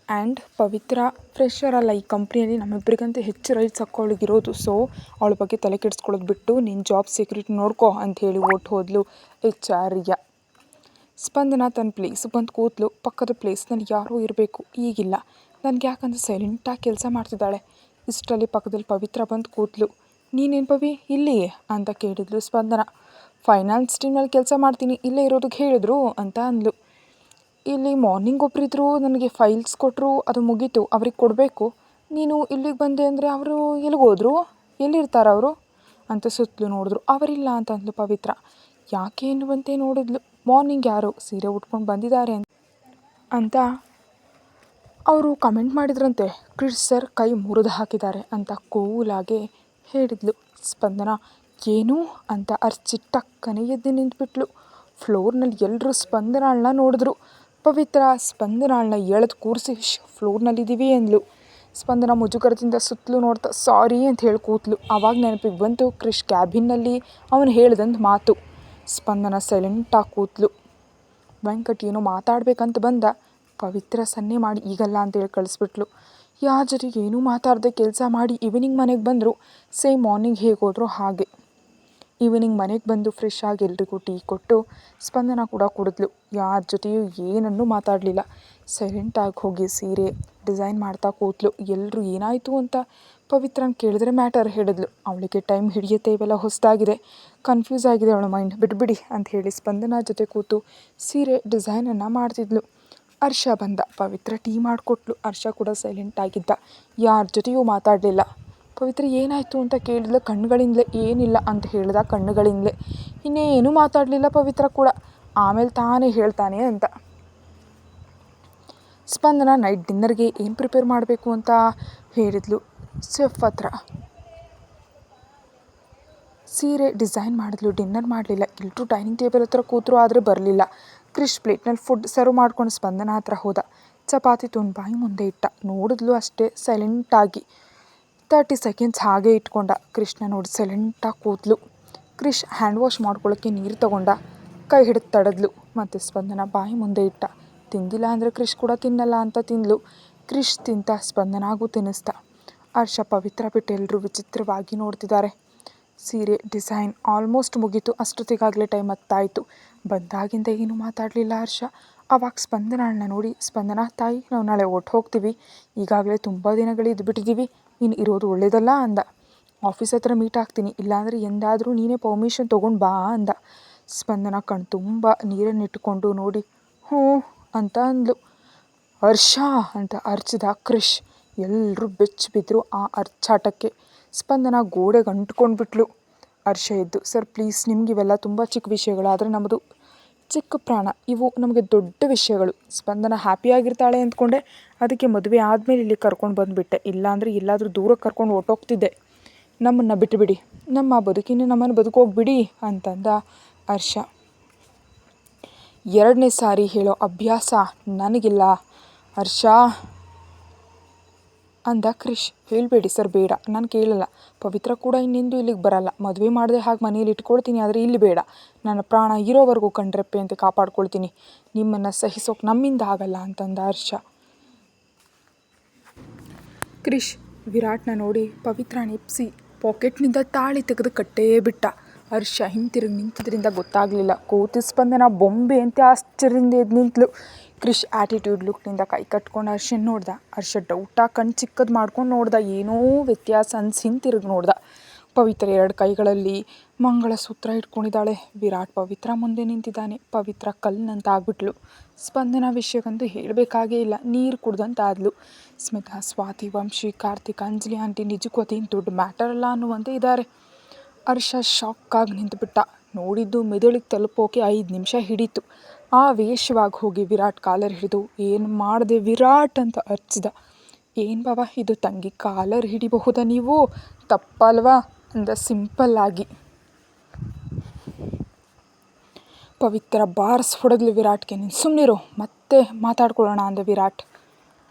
ಆ್ಯಂಡ್ ಪವಿತ್ರ ಫ್ರೆಶರ್ ಅಲ್ಲ, ಈ ಕಂಪ್ನಿಯಲ್ಲಿ ನಮ್ಮಿಬ್ಬರಿಗಂತೂ ಹೆಚ್ಚು ರೈಟ್ಸ್ ಹಾಕ್ಕೊಳ್ಳೋಗಿರೋದು, ಸೊ ಅವಳ ಬಗ್ಗೆ ತಲೆ ಕೆಡಿಸ್ಕೊಳ್ಳೋದು ಬಿಟ್ಟು ನಿನ್ನ ಜಾಬ್ ಸೆಕ್ಯೂರಿಟಿ ನೋಡ್ಕೋ ಅಂತ ಹೇಳಿ ಓಟ್ ಹೋದ್ಲು HR. ಸ್ಪಂದನ ತನ್ನ ಪ್ಲೇಸಿಗೆ ಬಂದು ಕೂತ್ಲು. ಪಕ್ಕದ ಪ್ಲೇಸ್ನಲ್ಲಿ ಯಾರೋ ಇರಬೇಕು, ಈಗಿಲ್ಲ. ನನಗೆ ಯಾಕಂದ್ರೆ ಸೈಲೆಂಟಾಗಿ ಕೆಲಸ ಮಾಡ್ತಿದ್ದಾಳೆ. ಇಷ್ಟರಲ್ಲಿ ಪಕ್ಕದಲ್ಲಿ ಪವಿತ್ರ ಬಂದು ಕೂತ್ಲು. ನೀನೇನು ಪವಿ ಇಲ್ಲಿಯೇ ಅಂತ ಕೇಳಿದ್ಲು ಸ್ಪಂದನ. ಫೈನಾನ್ಸ್ ಟೀಮ್ನಲ್ಲಿ ಕೆಲಸ ಮಾಡ್ತೀನಿ, ಇಲ್ಲೇ ಇರೋದಕ್ಕೆ ಹೇಳಿದ್ರು ಅಂತ ಅಂದ್ಲು. ಇಲ್ಲಿ ಮಾರ್ನಿಂಗ್ ಒಬ್ಬರಿದ್ರು, ನನಗೆ ಫೈಲ್ಸ್ ಕೊಟ್ಟರು, ಅದು ಮುಗೀತು, ಅವ್ರಿಗೆ ಕೊಡಬೇಕು, ನೀನು ಇಲ್ಲಿಗೆ ಬಂದೆ ಅಂದರೆ ಅವರು ಎಲ್ಲಿಗೋದ್ರು, ಎಲ್ಲಿರ್ತಾರೆ ಅವರು ಅಂತ ಸುತ್ತಲೂ ನೋಡಿದ್ರು. ಅವರಿಲ್ಲ ಅಂತ ಅಂದ್ಲು ಪವಿತ್ರ. ಯಾಕೆ ಏನು ಬಂತೆ ನೋಡಿದ್ಲು. ಮಾರ್ನಿಂಗ್ ಯಾರೋ ಸೀರೆ ಉಟ್ಕೊಂಡು ಬಂದಿದ್ದಾರೆ ಅಂತ ಅವರು ಕಮೆಂಟ್ ಮಾಡಿದ್ರಂತೆ. ಕ್ರಿಶ್ ಸರ್ ಕೈ ಮುರಿದು ಹಾಕಿದ್ದಾರೆ ಅಂತ ಕೂಲಾಗೆ ಹೇಳಿದ್ಲು ಸ್ಪಂದನ. ಏನು ಅಂತ ಅರ್ಚಿ ಟಕ್ಕನೆ ಎದ್ದು ನಿಂತುಬಿಟ್ಲು. ಫ್ಲೋರ್ನಲ್ಲಿ ಎಲ್ಲರೂ ಸ್ಪಂದನಾಳನ್ನ ನೋಡಿದ್ರು. ಪವಿತ್ರ ಸ್ಪಂದನಾಳನ್ನ ಎಳೆದು ಕೂರಿಸಿ ಫ್ಲೋರ್ನಲ್ಲಿದ್ದೀವಿ ಅಂದ್ಲು. ಸ್ಪಂದನ ಮುಜುಗರದಿಂದ ಸುತ್ತಲೂ ನೋಡ್ತಾ ಸಾರಿ ಅಂತ ಹೇಳಿ ಕೂತ್ಲು. ಆವಾಗ ನೆನಪಿಗೆ ಬಂತು ಕ್ರಿಶ್ ಕ್ಯಾಬಿನ್ನಲ್ಲಿ ಅವನು ಹೇಳ್ದಂಥ ಮಾತು. ಸ್ಪಂದನ ಸೈಲೆಂಟಾಗಿ ಕೂತ್ಲು. ವೆಂಕಟ್ ಏನೋ ಮಾತಾಡಬೇಕಂತ ಬಂದ. ಪವಿತ್ರ ಸನ್ನೆ ಮಾಡಿ ಈಗಲ್ಲ ಅಂತೇಳಿ ಕಳಿಸ್ಬಿಟ್ಲು. ಯಾರ ಜೊತೆಗೆ ಏನೂ ಮಾತಾಡದೆ ಕೆಲಸ ಮಾಡಿ ಈವ್ನಿಂಗ್ ಮನೆಗೆ ಬಂದರು. ಸೇಮ್ ಮಾರ್ನಿಂಗ್ ಹೇಗೆ ಹೋದ್ರು ಹಾಗೆ. ಈವ್ನಿಂಗ್ ಮನೆಗೆ ಬಂದು ಫ್ರೆಶ್ ಆಗಿ ಎಲ್ರಿಗೂ ಟೀ ಕೊಟ್ಟು ಸ್ಪಂದನ ಕೂಡ ಕುಡಿದ್ಲು. ಯಾರ ಜೊತೆಯೂ ಏನನ್ನೂ ಮಾತಾಡಲಿಲ್ಲ. ಸೈಲೆಂಟಾಗಿ ಹೋಗಿ ಸೀರೆ ಡಿಸೈನ್ ಮಾಡ್ತಾ ಕೂತ್ಲು. ಎಲ್ಲರೂ ಏನಾಯಿತು ಅಂತ ಪವಿತ್ರನ ಕೇಳಿದ್ರೆ ಮ್ಯಾಟರ್ ಹೇಳಿದ್ಲು. ಅವಳಿಗೆ ಟೈಮ್ ಹಿಡಿಯುತ್ತೆ, ಇವೆಲ್ಲ ಹೊಸದಾಗಿದೆ, ಕನ್ಫ್ಯೂಸ್ ಆಗಿದೆ ಅವಳ ಮೈಂಡ್, ಬಿಟ್ಬಿಡಿ ಅಂತ ಹೇಳಿ ಸ್ಪಂದನ ಜೊತೆ ಕೂತು ಸೀರೆ ಡಿಸೈನನ್ನು ಮಾಡ್ತಿದ್ಲು. ಹರ್ಷ ಬಂದ. ಪವಿತ್ರ ಟೀ ಮಾಡಿಕೊಟ್ಲು. ಹರ್ಷ ಕೂಡ ಸೈಲೆಂಟಾಗಿದ್ದ, ಯಾರ ಜೊತೆಯೂ ಮಾತಾಡಲಿಲ್ಲ. ಪವಿತ್ರ ಏನಾಯಿತು ಅಂತ ಕೇಳಿದ್ಲು. ಕಣ್ಣುಗಳಿಂದಲೇ ಏನಿಲ್ಲ ಅಂತ ಹೇಳ್ದ. ಕಣ್ಣುಗಳಿಂದಲೇ ಇನ್ನೇನೂ ಮಾತಾಡಲಿಲ್ಲ ಪವಿತ್ರ ಕೂಡ. ಆಮೇಲೆ ತಾನೇ ಹೇಳ್ತಾನೆ ಅಂತ. ಸ್ಪಂದನ ನೈಟ್ ಡಿನ್ನರ್ಗೆ ಏನು ಪ್ರಿಪೇರ್ ಮಾಡಬೇಕು ಅಂತ ಹೇಳಿದ್ಲು ಚೆಫ್ ಹತ್ರ. ಸೀರೆ ಡಿಸೈನ್ ಮಾಡಿದ್ಲು. ಡಿನ್ನರ್ ಮಾಡಲಿಲ್ಲ. ಎಲ್ಲರೂ ಡೈನಿಂಗ್ ಟೇಬಲ್ ಹತ್ರ ಕೂತರು, ಆದರೆ ಬರಲಿಲ್ಲ. ಕ್ರಿಶ್ ಪ್ಲೇಟ್ನಲ್ಲಿ ಫುಡ್ ಸರ್ವ್ ಮಾಡ್ಕೊಂಡು ಸ್ಪಂದನ ಹತ್ರ ಹೋದ. ಚಪಾತಿ ತೊಗೊಂಡು ಬಾಯಿ ಮುಂದೆ ಇಟ್ಟ. ನೋಡಿದ್ಲು ಅಷ್ಟೇ ಸೈಲೆಂಟಾಗಿ. 30 ಸೆಕೆಂಡ್ಸ್ ಹಾಗೆ ಇಟ್ಕೊಂಡ. ಕ್ರಿಶ್ನ ನೋಡಿ ಸೈಲೆಂಟಾಗಿ ಕೂತ್ಲು. ಕ್ರಿಶ್ ಹ್ಯಾಂಡ್ ವಾಶ್ ಮಾಡ್ಕೊಳ್ಳೋಕ್ಕೆ ನೀರು ತಗೊಂಡ. ಕೈ ಹಿಡಿದು ತಡೆದ್ಲು. ಮತ್ತು ಸ್ಪಂದನ ಬಾಯಿ ಮುಂದೆ ಇಟ್ಟ. ತಿಂದಿಲ್ಲ ಅಂದರೆ ಕ್ರಿಶ್ ಕೂಡ ತಿನ್ನಲ್ಲ ಅಂತ ತಿಂದ್ಲು. ಕ್ರಿಶ್ ತಿಂತ ಸ್ಪಂದನಾಗೂ ತಿನ್ನಿಸ್ದ. ಹರ್ಷ ಪವಿತ್ರ ಬಿಟ್ಟು ಎಲ್ಲರೂ ವಿಚಿತ್ರವಾಗಿ ನೋಡ್ತಿದ್ದಾರೆ. ಸೀರೆ ಡಿಸೈನ್ ಆಲ್ಮೋಸ್ಟ್ ಮುಗೀತು. ಅಷ್ಟೊತ್ತಿಗಾಗಲೇ ಟೈಮ್ ಹತ್ತಾಯಿತು. ಬಂದಾಗಿಂದ ಏನೂ ಮಾತಾಡಲಿಲ್ಲ ಹರ್ಷ. ಆವಾಗ ಸ್ಪಂದನಳನ್ನ ನೋಡಿ, ಸ್ಪಂದನ ತಾಯಿ ನಾವು ನಾಳೆ ಒಟ್ಟು ಹೋಗ್ತೀವಿ, ಈಗಾಗಲೇ ತುಂಬ ದಿನಗಳು ಇದ್ದುಬಿಟ್ಟಿದ್ದೀವಿ, ಇನ್ನು ಇರೋದು ಒಳ್ಳೇದಲ್ಲ ಅಂದ. ಆಫೀಸ್ ಹತ್ರ ಮೀಟ್ ಆಗ್ತೀನಿ, ಇಲ್ಲಾಂದರೆ ಎಂದಾದರೂ ನೀನೇ ಪರ್ಮಿಷನ್ ತೊಗೊಂಡು ಬಾ ಅಂದ. ಸ್ಪಂದನ ಕಣ್ ತುಂಬ ನೀರನ್ನಿಟ್ಟುಕೊಂಡು ನೋಡಿ ಹ್ಞೂ ಅಂತ ಅಂದ್ಲು. ಹರ್ಷ ಅಂತ ಅರ್ಚಿದ ಕ್ರಿಶ್. ಎಲ್ಲರೂ ಬೆಚ್ಚಿ ಬಿದ್ದರು ಆ ಅರ್ಚಾಟಕ್ಕೆ. ಸ್ಪಂದನ ಗೋಡೆಗೆ ಅಂಟ್ಕೊಂಡ್ಬಿಟ್ಲು. ಹರ್ಷ ಎದ್ದು, ಸರ್ ಪ್ಲೀಸ್, ನಿಮಗಿವೆಲ್ಲ ತುಂಬ ಚಿಕ್ಕ ವಿಷಯಗಳು, ಆದರೆ ನಮ್ಮದು ಚಿಕ್ಕ ಪ್ರಾಣ, ಇವು ನಮಗೆ ದೊಡ್ಡ ವಿಷಯಗಳು. ಸ್ಪಂದನ ಹ್ಯಾಪಿಯಾಗಿರ್ತಾಳೆ ಅಂದ್ಕೊಂಡೆ, ಅದಕ್ಕೆ ಮದುವೆ ಆದಮೇಲೆ ಇಲ್ಲಿ ಕರ್ಕೊಂಡು ಬಂದುಬಿಟ್ಟೆ, ಇಲ್ಲಾಂದರೆ ಎಲ್ಲಾದರೂ ದೂರಕ್ಕೆ ಕರ್ಕೊಂಡು ಹೊರ್ಟೋಗ್ತಿದ್ದೆ. ನಮ್ಮನ್ನು ಬಿಟ್ಟುಬಿಡಿ, ನಮ್ಮ ಬದುಕಿನ ನಮ್ಮನ್ನು ಬದುಕೋಗ್ಬಿಡಿ ಅಂತಂದ ಹರ್ಷ. 2ನೇ ಸಾರಿ ಹೇಳೋ ಅಭ್ಯಾಸ ನನಗಿಲ್ಲ ಹರ್ಷ ಅಂದ ಕ್ರಿಶ್. ಹೇಳಬೇಡಿ ಸರ್, ಬೇಡ, ನಾನು ಕೇಳಲ್ಲ. ಪವಿತ್ರ ಕೂಡ ಇನ್ನೆಂದೂ ಇಲ್ಲಿಗೆ ಬರಲ್ಲ. ಮದುವೆ ಮಾಡದೆ ಹಾಗೆ ಮನೇಲಿ ಇಟ್ಕೊಳ್ತೀನಿ, ಆದರೆ ಇಲ್ಲಿ ಬೇಡ. ನನ್ನ ಪ್ರಾಣ ಇರೋವರೆಗೂ ಕಣ್ರೆಪ್ಪೆ ಅಂತ ಕಾಪಾಡ್ಕೊಳ್ತೀನಿ. ನಿಮ್ಮನ್ನು ಸಹಿಸೋಕೆ ನಮ್ಮಿಂದ ಆಗಲ್ಲ ಅಂತಂದ ಹರ್ಷ. ಕ್ರಿಶ್ ವಿರಾಟ್ನ ನೋಡಿ ಪವಿತ್ರ ನೆಪ್ಸಿ ಪಾಕೆಟ್ನಿಂದ ತಾಳಿ ತೆಗೆದು ಕಟ್ಟೇ ಬಿಟ್ಟ. ಹರ್ಷ ಹಿಂತಿರುಗಿ ನಿಂತಿದ್ರಿಂದ ಗೊತ್ತಾಗಲಿಲ್ಲ. ಕೂತು ಸ್ಪಂದನ ಬೊಂಬೆ ಅಂತ ಆಶ್ಚರ್ಯದಿಂದ ಎದ್ದು ನಿಂತಳು. ಕ್ರಿಶ್ ಆ್ಯಟಿಟ್ಯೂಡ್ ಲುಕ್ನಿಂದ ಕೈ ಕಟ್ಕೊಂಡು ಹರ್ಷನ್ ನೋಡ್ದ. ಹರ್ಷ ಡೌಟಾಗಿ ಕಣ್ಣು ಚಿಕ್ಕದು ಮಾಡ್ಕೊಂಡು ನೋಡ್ದ. ಏನೋ ವ್ಯತ್ಯಾಸ ಅನ್ಸಿ ಹಿಂತಿರುಗಿ ನೋಡ್ದ. ಪವಿತ್ರ 2 ಕೈಗಳಲ್ಲಿ ಮಂಗಳಸೂತ್ರ ಇಟ್ಕೊಂಡಿದ್ದಾಳೆ. ವಿರಾಟ್ ಪವಿತ್ರ ಮುಂದೆ ನಿಂತಿದ್ದಾನೆ. ಪವಿತ್ರ ಕಲ್ಲಿನಂತ ಆಗ್ಬಿಟ್ಲು. ಸ್ಪಂದನ ವಿಷಯಕ್ಕಂತೂ ಹೇಳಬೇಕಾಗೇ ಇಲ್ಲ, ನೀರು ಕುಡ್ದಂತ ಆದ್ಲು. ಸ್ಮಿತಾ, ಸ್ವಾತಿ, ವಂಶಿ, ಕಾರ್ತಿಕ್, ಅಂಜಲಿ ಆಂಟಿ ನಿಜಕ್ಕೂ ಅದೇನು ದೊಡ್ಡ ಮ್ಯಾಟರ್ ಅಲ್ಲ ಅನ್ನುವಂತೆ ಇದ್ದಾರೆ. ಹರ್ಷ ಶಾಕಾಗಿ ನಿಂತುಬಿಟ್ಟ. ನೋಡಿದ್ದು ಮೆದುಳಿಗೆ ತಲುಪೋಕೆ 5 ನಿಮಿಷ ಹಿಡೀತು. ವೇಷವಾಗಿ ಹೋಗಿ ವಿರಾಟ್ ಕಾಲರ್ ಹಿಡಿದು, ಏನು ಮಾಡಿದೆ ವಿರಾಟ್ ಅಂತ ಅರ್ಚಿದ. ಏನು ಬಾಬಾ ಇದು ತಂಗಿ ಕಾಲರ್ ಹಿಡಿಬಹುದಾ ನೀವು, ತಪ್ಪಲ್ವಾ ಅಂದ ಸಿಂಪಲ್ಲಾಗಿ. ಪವಿತ್ರ ಬಾರ್ಸ್ ಹೊಡೆದ್ಲು ವಿರಾಟ್ಗೆ. ನೀನು ಸುಮ್ಮನಿರು, ಮತ್ತೆ ಮಾತಾಡ್ಕೊಳ್ಳೋಣ ಅಂದ ವಿರಾಟ್.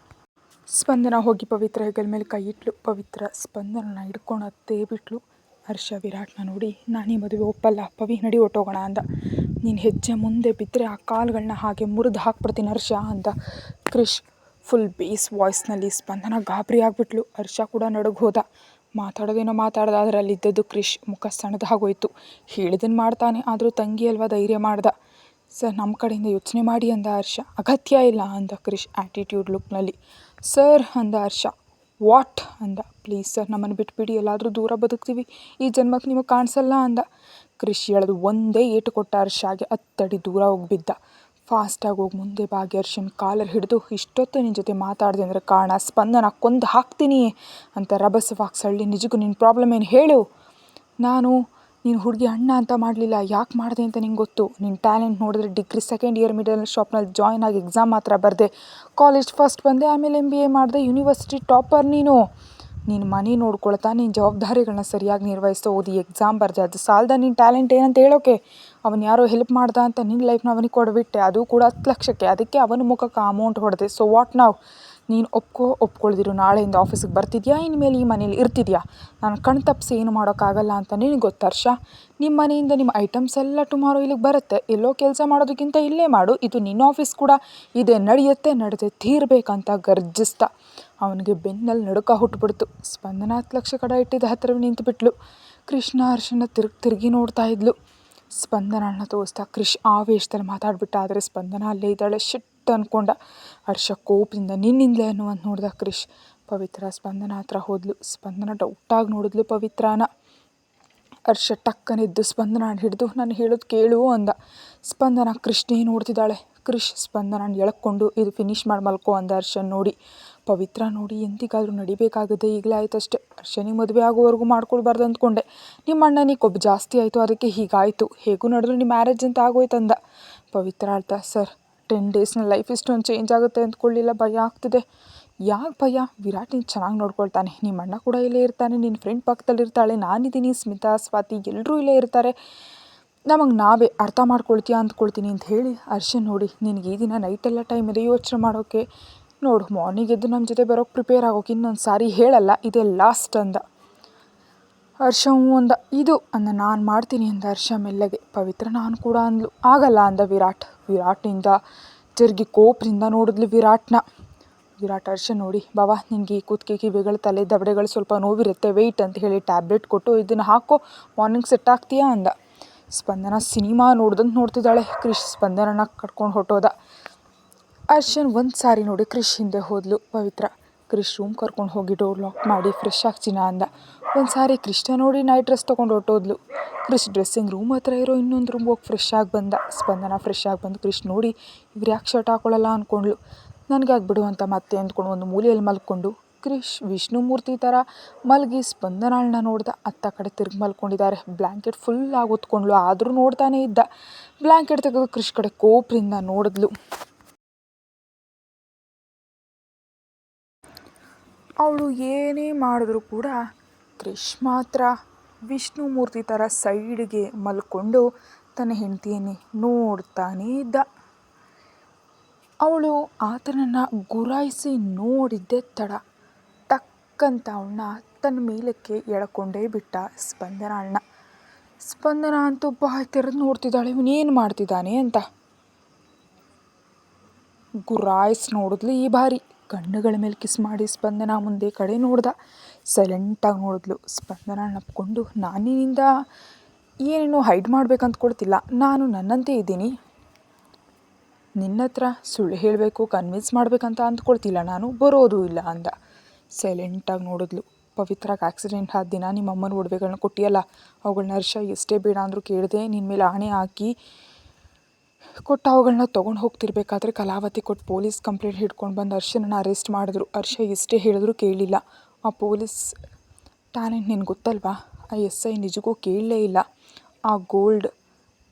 ಸ್ಪಂದನ ಹೋಗಿ ಪವಿತ್ರ ಹೆಗಲ ಮೇಲೆ ಕೈ ಇಟ್ಲು. ಪವಿತ್ರ ಸ್ಪಂದನನ ಹಿಡ್ಕೊಂಡು ಅತ್ತೇ ಬಿಟ್ಲು. ಹರ್ಷ ವಿರಾಟ್ನ ನೋಡಿ, ನಾನು ಈ ಮದುವೆ ಒಪ್ಪಲ್ಲ, ಪವಿ ನಡಿ ಹೊಟ್ಟೋಗೋಣ ಅಂದ. ನೀನು ಹೆಜ್ಜೆ ಮುಂದೆ ಬಿದ್ದರೆ ಆ ಕಾಲುಗಳನ್ನ ಹಾಗೆ ಮುರಿದು ಹಾಕ್ಬಿಡ್ತೀನಿ ಹರ್ಷ ಅಂದ ಕ್ರಿಶ್ ಫುಲ್ ಬೇಸ್ ವಾಯ್ಸ್ನಲ್ಲಿ. ಸ್ಪಂದನ ಗಾಬರಿ ಆಗಿಬಿಟ್ಲು. ಹರ್ಷ ಕೂಡ ನಡುಗೆ ಹೋದ. ಮಾತಾಡೋದೇನೋ ಮಾತಾಡ್ದ, ಆದರೆ ಅಲ್ಲಿದ್ದದ್ದು ಕ್ರಿಶ್. ಮುಖ ಸಣ್ಣದಾಗೋಯ್ತು. ಹೇಳಿದನ್ನು ಮಾಡ್ತಾನೆ, ಆದರೂ ತಂಗಿ ಅಲ್ವಾ ಧೈರ್ಯ ಮಾಡ್ದ. ಸರ್ ನಮ್ಮ ಕಡೆಯಿಂದ ಯೋಚನೆ ಮಾಡಿ ಅಂದ ಹರ್ಷ. ಅಗತ್ಯ ಇಲ್ಲ ಅಂದ ಕ್ರಿಶ್ ಆ್ಯಟಿಟ್ಯೂಡ್ ಲುಕ್ನಲ್ಲಿ. ಸರ್ ಅಂದ ಹರ್ಷ. ವಾಟ್ ಅಂದ. ಪ್ಲೀಸ್ ಸರ್, ನಮ್ಮನ್ನು ಬಿಟ್ಬಿಡಿ, ಎಲ್ಲಾದರೂ ದೂರ ಬದುಕ್ತೀವಿ, ಈ ಜನ್ಮಕ್ಕೆ ನಿಮಗೆ ಕಾಣಿಸಲ್ಲ ಅಂದ. ಕ್ರಿಶ್ ಎಳೆದು ಒಂದೇ ಏಟು ಕೊಟ್ಟ ಹರ್ಷಾಗೆ. 10 ಅಡಿ ದೂರ ಹೋಗಿಬಿದ್ದ. ಫಾಸ್ಟಾಗಿ ಹೋಗಿ ಮುಂದೆ ಬಾಗಿ ಹರ್ಷನ್ ಕಾಲರ್ ಹಿಡಿದು, ಇಷ್ಟೊತ್ತು ನಿನ್ನ ಜೊತೆ ಮಾತಾಡಿದೆ ಅಂದರೆ ಕಾರಣ ಸ್ಪಂದನ ಕೊಂದು ಹಾಕ್ತೀನಿ ಅಂತ ರಭಸವಾಗಿ ಸಳ್ಳಿ. ನಿಜಕ್ಕೂ ನಿನ್ನ ಪ್ರಾಬ್ಲಮ್ ಏನು ಹೇಳು. ನೀನು ಹುಡುಗಿ ಅಣ್ಣ ಅಂತ ಮಾಡಲಿಲ್ಲ, ಯಾಕೆ ಮಾಡಿದೆ ಅಂತ ನಿಂಗೆ ಗೊತ್ತು. ನಿನ್ನ ಟ್ಯಾಲೆಂಟ್ ನೋಡಿದ್ರೆ ಡಿಗ್ರಿ 2nd ಇಯರ್ ಮಿಡಲ್ ಶಾಪ್ನಲ್ಲಿ ಜಾಯ್ನ್ ಆಗಿ ಎಕ್ಸಾಮ್ ಮಾತ್ರ ಬರೆದೆ, ಕಾಲೇಜ್ ಫಸ್ಟ್ ಬಂದೆ, ಆಮೇಲೆ MBA ಮಾಡಿದೆ, ಯೂನಿವರ್ಸಿಟಿ ಟಾಪರ್ ನೀನು ಮನೆ ನೋಡ್ಕೊಳ್ತಾ ನಿನ್ನ ಜವಾಬ್ದಾರಿಗಳನ್ನ ಸರಿಯಾಗಿ ನಿರ್ವಹಿಸ್ತಾ ಓದಿ ಎಕ್ಸಾಮ್ ಬರೆದೆ. ಅದು ಸಾಲದ ನಿನ್ನ ಟ್ಯಾಲೆಂಟ್ ಏನಂತ ಹೇಳೋಕೆ. ಅವನು ಯಾರೋ ಹೆಲ್ಪ್ ಮಾಡ್ದ ಅಂತ ನಿನ್ನ ಲೈಫ್ನ ಅವನಿಗೆ ಕೊಡ್ಬಿಟ್ಟೆ, ಅದು ಕೂಡ 10 ಲಕ್ಷಕ್ಕೆ. ಅದಕ್ಕೆ ಅವನ ಮುಖಕ್ಕೆ ಅಮೌಂಟ್ ಹೊಡೆದೆ. ಸೊ ವಾಟ್ ನಾವು. ನೀನು ಒಪ್ಕೊಳ್ದಿರು ನಾಳೆಯಿಂದ ಆಫೀಸಿಗೆ ಬರ್ತಿದ್ಯಾ, ಇನ್ಮೇಲೆ ಈ ಮನೇಲಿ ಇರ್ತಿದ್ಯಾ. ನಾನು ಕಣ್ ತಪ್ಪಿಸಿ ಏನು ಮಾಡೋಕ್ಕಾಗಲ್ಲ ಅಂತ ನಿನಗೆ ಗೊತ್ತು ಹರ್ಷ. ನಿಮ್ಮ ಮನೆಯಿಂದ ನಿಮ್ಮ ಐಟಮ್ಸ್ ಎಲ್ಲ ಟುಮಾರೋ ಇಲ್ಲಿಗೆ ಬರುತ್ತೆ. ಎಲ್ಲೋ ಕೆಲಸ ಮಾಡೋದಕ್ಕಿಂತ ಇಲ್ಲೇ ಮಾಡು, ಇದು ನಿನ್ನ ಆಫೀಸ್ ಕೂಡ, ಇದೇ ನಡೆಯುತ್ತೆ, ನಡೆದೇ ತೀರಬೇಕಂತ ಗರ್ಜಿಸ್ತ. ಅವನಿಗೆ ಬೆನ್ನಲ್ಲಿ ನಡುಕ ಹುಟ್ಟುಬಿಡ್ತು. ಸ್ಪಂದನ 10 ಲಕ್ಷ ಕಡೆ ಇಟ್ಟಿದ್ದ ಹತ್ತಿರವೇ ನಿಂತುಬಿಟ್ಲು. ಕೃಷ್ಣ ಹರ್ಷನ ತಿರುಗಿ ನೋಡ್ತಾ ಇದ್ಲು. ಸ್ಪಂದನನ್ನ ತೋರಿಸ್ತಾ ಕ್ರಿಶ್ ಆವೇಶದಲ್ಲಿ ಮಾತಾಡ್ಬಿಟ್ಟ. ಆದರೆ ಸ್ಪಂದನ ಅಲ್ಲೇ ಇದ್ದಾಳೆ. ಶಿಟ್ ಅಂದ್ಕೊಂಡ ಹರ್ಷ ಕೋಪದಿಂದ. ನಿನ್ನಿಂದಲೇ ಅನ್ನುವಂತ ನೋಡ್ದ ಕ್ರಿಶ್. ಪವಿತ್ರ ಸ್ಪಂದನ ಹತ್ರ ಹೋದ್ಲು. ಸ್ಪಂದನ ಡೌಟಾಗಿ ನೋಡಿದ್ಲು ಪವಿತ್ರನ. ಹರ್ಷ ಟಕ್ಕನೆದ್ದು ಸ್ಪಂದನ ಹಿಡಿದು, ನಾನು ಹೇಳೋದು ಕೇಳು ಅಂದ. ಸ್ಪಂದನ ಕೃಷ್ಣೇ ನೋಡ್ತಿದ್ದಾಳೆ. ಕ್ರಿಶ್ ಸ್ಪಂದನ ಎಳ್ಕೊಂಡು, ಇದು ಫಿನಿಷ್ ಮಾಡಿ ಮಲ್ಕೋ ಅಂದ ಹರ್ಷನ್ ನೋಡಿ. ಪವಿತ್ರ ನೋಡಿ, ಎಂತಿಗಾದರೂ ನಡಿಬೇಕಾಗುತ್ತೆ, ಈಗಲೇ ಆಯ್ತಷ್ಟೇ. ಹರ್ಷನಿಗೆ ಮದುವೆ ಆಗೋವರೆಗೂ ಮಾಡ್ಕೊಳ್ಬಾರ್ದು ಅಂದ್ಕೊಂಡೆ. ನಿಮ್ಮ ಅಣ್ಣನಿಗೆ ಕೊಬ್ಬು ಜಾಸ್ತಿ ಆಯಿತು, ಅದಕ್ಕೆ ಹೀಗಾಯಿತು. ಹೇಗೂ ನಡೆದ್ರು ನಿಮ್ಮ ಮ್ಯಾರೇಜ್ ಅಂತ ಆಗೋಯ್ತಂದ. ಪವಿತ್ರ ಅಳ್ತಾ, ಸರ್ 10 ಡೇಸ್ನ ಲೈಫ್ ಇಷ್ಟೊಂದು ಚೇಂಜ್ ಆಗುತ್ತೆ ಅಂದ್ಕೊಳ್ಳಿಲ್ಲ, ಭಯ ಆಗ್ತಿದೆ. ಯಾಕೆ ಭಯ? ವಿರಾಟ್ ನೀನು ಚೆನ್ನಾಗಿ ನೋಡ್ಕೊಳ್ತಾನೆ, ನಿಮ್ಮ ಅಣ್ಣ ಕೂಡ ಇಲ್ಲೇ ಇರ್ತಾನೆ, ನಿನ್ನ ಫ್ರೆಂಡ್ ಪಕ್ಕದಲ್ಲಿರ್ತಾಳೆ, ನಾನಿದ್ದೀನಿ, ಸ್ಮಿತಾ, ಸ್ವಾತಿ ಎಲ್ಲರೂ ಇಲ್ಲೇ ಇರ್ತಾರೆ. ನಮಗೆ ನಾವೇ ಅರ್ಥ ಮಾಡ್ಕೊಳ್ತೀಯಾ ಅಂದ್ಕೊಳ್ತೀನಿ ಅಂತ ಹೇಳಿ ಹರ್ಷನ್ ನೋಡಿ, ನಿನಗೆ ಈ ದಿನ ನೈಟೆಲ್ಲ ಟೈಮ್ ಇದೆ ಯೋಚನೆ ಮಾಡೋಕ್ಕೆ. ನೋಡು, ಮಾರ್ನಿಂಗ್ ಎದ್ದು ನಮ್ಮ ಜೊತೆ ಬರೋಕ್ಕೆ ಪ್ರಿಪೇರ್ ಆಗೋಕೆ ಇನ್ನೊಂದು ಸಾರಿ ಹೇಳಲ್ಲ, ಇದೇ ಲಾಸ್ಟ್ ಅಂದ. ಹರ್ಷ ಹ್ಞೂ ಅಂದ. ಇದು ಅಂದ. ನಾನು ಮಾಡ್ತೀನಿ ಅಂದ ಹರ್ಷ ಮೆಲ್ಲಗೆ. ಪವಿತ್ರ ನಾನು ಕೂಡ ಅಂದ್ಲು. ಆಗಲ್ಲ ಅಂದ ವಿರಾಟ್ನಿಂದ ಜರುಗಿ ಕೋಪದಿಂದ ನೋಡಿದ್ಲು ವಿರಾಟ್ನ. ವಿರಾಟ್ ಹರ್ಷ ನೋಡಿ, ಬಾಬಾ ನಿನಗೆ ಈ ಕೂತ್ಕೆ ಕಿವಿಗಳು ತಲೆ ದವಡೆಗಳು ಸ್ವಲ್ಪ ನೋವಿರುತ್ತೆ, ವೆಯ್ಟ್ ಅಂತ ಹೇಳಿ ಟ್ಯಾಬ್ಲೆಟ್ ಕೊಟ್ಟು ಇದನ್ನು ಹಾಕೋ, ಮಾರ್ನಿಂಗ್ ಸೆಟ್ ಆಗ್ತೀಯಾ ಅಂದ. ಸ್ಪಂದನ ಸಿನಿಮಾ ನೋಡ್ದಂತ ನೋಡ್ತಿದ್ದಾಳೆ. ಕ್ರಿಶ್ ಸ್ಪಂದನನ ಕಟ್ಕೊಂಡು ಹೊಟ್ಟೋದ. ಹರ್ಷನ್ ಒಂದು ಸಾರಿ ನೋಡಿ ಕ್ರಿಶ್ ಹಿಂದೆ ಹೋದ್ಲು ಪವಿತ್ರ. ಕ್ರಿಶ್ ರೂಮ್ ಕರ್ಕೊಂಡು ಹೋಗಿ ಡೋರ್ ಲಾಕ್ ಮಾಡಿ ಫ್ರೆಶ್ ಆಗ್ತೀನ ಅಂದ. ಒಂದು ಸಾರಿ ಕ್ರಿಶ್ನ ನೋಡಿ ನೈಟ್ ಡ್ರೆಸ್ ತೊಗೊಂಡು ಹೊಟ್ಟೋದ್ಲು. ಕ್ರಿಶ್ ಡ್ರೆಸ್ಸಿಂಗ್ ರೂಮ್ ಹತ್ರ ಇರೋ ಇನ್ನೊಂದು ರೂಮ್ಗೆ ಹೋಗಿ ಫ್ರೆಶ್ ಆಗಿ ಬಂದ. ಸ್ಪಂದನ ಫ್ರೆಶ್ ಆಗಿ ಬಂದು ಕ್ರಿಶ್ ನೋಡಿ ಇವ್ರು ಯಾಕೆ ಶರ್ಟ್ ಹಾಕೊಳ್ಳಲ್ಲ ಅಂದ್ಕೊಂಡ್ಲು. ನನಗೆ ಆಗ್ಬಿಡು ಅಂತ ಮತ್ತೆ ಅಂದ್ಕೊಂಡು ಒಂದು ಮೂಲೆಯಲ್ಲಿ ಮಲ್ಕೊಂಡು ಕ್ರಿಶ್ ವಿಷ್ಣುಮೂರ್ತಿ ಥರ ಮಲಗಿ ಸ್ಪಂದನಾಳನ್ನ ನೋಡ್ದ. ಅತ್ತ ಕಡೆ ತಿರುಗಿ ಮಲ್ಕೊಂಡಿದ್ದಾರೆ. ಬ್ಲ್ಯಾಂಕೆಟ್ ಫುಲ್ಲಾಗಿ ಹೊತ್ಕೊಂಡ್ಲು, ಆದರೂ ನೋಡ್ತಾನೇ ಇದ್ದ. ಬ್ಲ್ಯಾಂಕೆಟ್ ತೆಗೆದು ಕ್ರಿಶ್ ಕಡೆ ಕೋಪದಿಂದ ನೋಡಿದ್ಲು. ಅವಳು ಏನೇ ಮಾಡಿದ್ರು ಕೂಡ ಕ್ರಿಶ್ ಮಾತ್ರ ವಿಷ್ಣುಮೂರ್ತಿ ಥರ ಸೈಡ್ಗೆ ಮಲ್ಕೊಂಡು ತನ್ನ ಹೆಂಡತಿಯನ್ನೇ ನೋಡ್ತಾನೇ ಇದ್ದ. ಅವಳು ಆತನನ್ನು ಗುರಾಯಿಸಿ ನೋಡಿದ್ದೇ ತಡ ಟಕ್ಕಂತ ಅವಳನ್ನ ತನ್ನ ಮೇಲಕ್ಕೆ ಎಳ್ಕೊಂಡೇ ಬಿಟ್ಟ ಸ್ಪಂದನಾಳನ್ನ. ಸ್ಪಂದನ ಅಂತೂ ಬಾಯಿ ತೆರೆದು ನೋಡ್ತಿದ್ದಾಳೆ, ಇವನೇನು ಮಾಡ್ತಿದ್ದಾನೆ ಅಂತ. ಗುರಾಯಿಸಿ ನೋಡಿದ್ಲು ಈ ಬಾರಿ. ಕಣ್ಣುಗಳ ಮೇಲೆ ಕಿಸ್ ಮಾಡಿ ಸ್ಪಂದನ ಮುಂದೆ ಕಡೆ ನೋಡ್ದ. ಸೈಲೆಂಟಾಗಿ ನೋಡಿದ್ಲು. ಸ್ಪಂದನ ನಪ್ಕೊಂಡು, ನಾನು ನಿನ್ನಿಂದ ಏನೇನೋ ಹೈಡ್ ಮಾಡ್ಬೇಕಂತ್ಕೊಳ್ತಿಲ್ಲ, ನಾನು ನನ್ನಂತೆ ಇದ್ದೀನಿ, ನಿನ್ನ ಹತ್ರ ಸುಳ್ಳು ಹೇಳಬೇಕು ಕನ್ವಿನ್ಸ್ ಮಾಡಬೇಕಂತ ಅಂದ್ಕೊಳ್ತಿಲ್ಲ, ನಾನು ಬರೋದು ಇಲ್ಲ ಅಂದ. ಸೈಲೆಂಟಾಗಿ ನೋಡಿದ್ಲು. ಪವಿತ್ರಾಗ ಆಕ್ಸಿಡೆಂಟ್ ಆದ ದಿನ ನಿಮ್ಮ ಅಮ್ಮನ ಒಡವೆಗಳನ್ನ ಕೊಟ್ಟಿಯಲ್ಲ, ಅವುಗಳನ್ನ ಹರ್ಷ ಎಷ್ಟೇ ಬೇಡ ಅಂದರೂ ಕೇಳಿದೆ, ನಿನ್ನ ಮೇಲೆ ಆಣೆ ಹಾಕಿ ಕೊಟ್ಟು ಅವುಗಳನ್ನ ತೊಗೊಂಡು ಹೋಗ್ತಿರ್ಬೇಕಾದ್ರೆ ಕಲಾವತಿ ಕೊಟ್ಟು ಪೊಲೀಸ್ ಕಂಪ್ಲೇಂಟ್ ಹಿಡ್ಕೊಂಡು ಬಂದು ಹರ್ಷನನ್ನು ಅರೆಸ್ಟ್ ಮಾಡಿದ್ರು. ಹರ್ಷ ಎಷ್ಟೇ ಹೇಳಿದ್ರು ಕೇಳಲಿಲ್ಲ. ಆ ಪೊಲೀಸ್ ಟ್ಯಾಲೆಂಟ್ ನಿನ್ಗೆ ಗೊತ್ತಲ್ವಾ, ಆ SI ನಿಜಕ್ಕೂ ಕೇಳಲೇ ಇಲ್ಲ. ಆ ಗೋಲ್ಡ್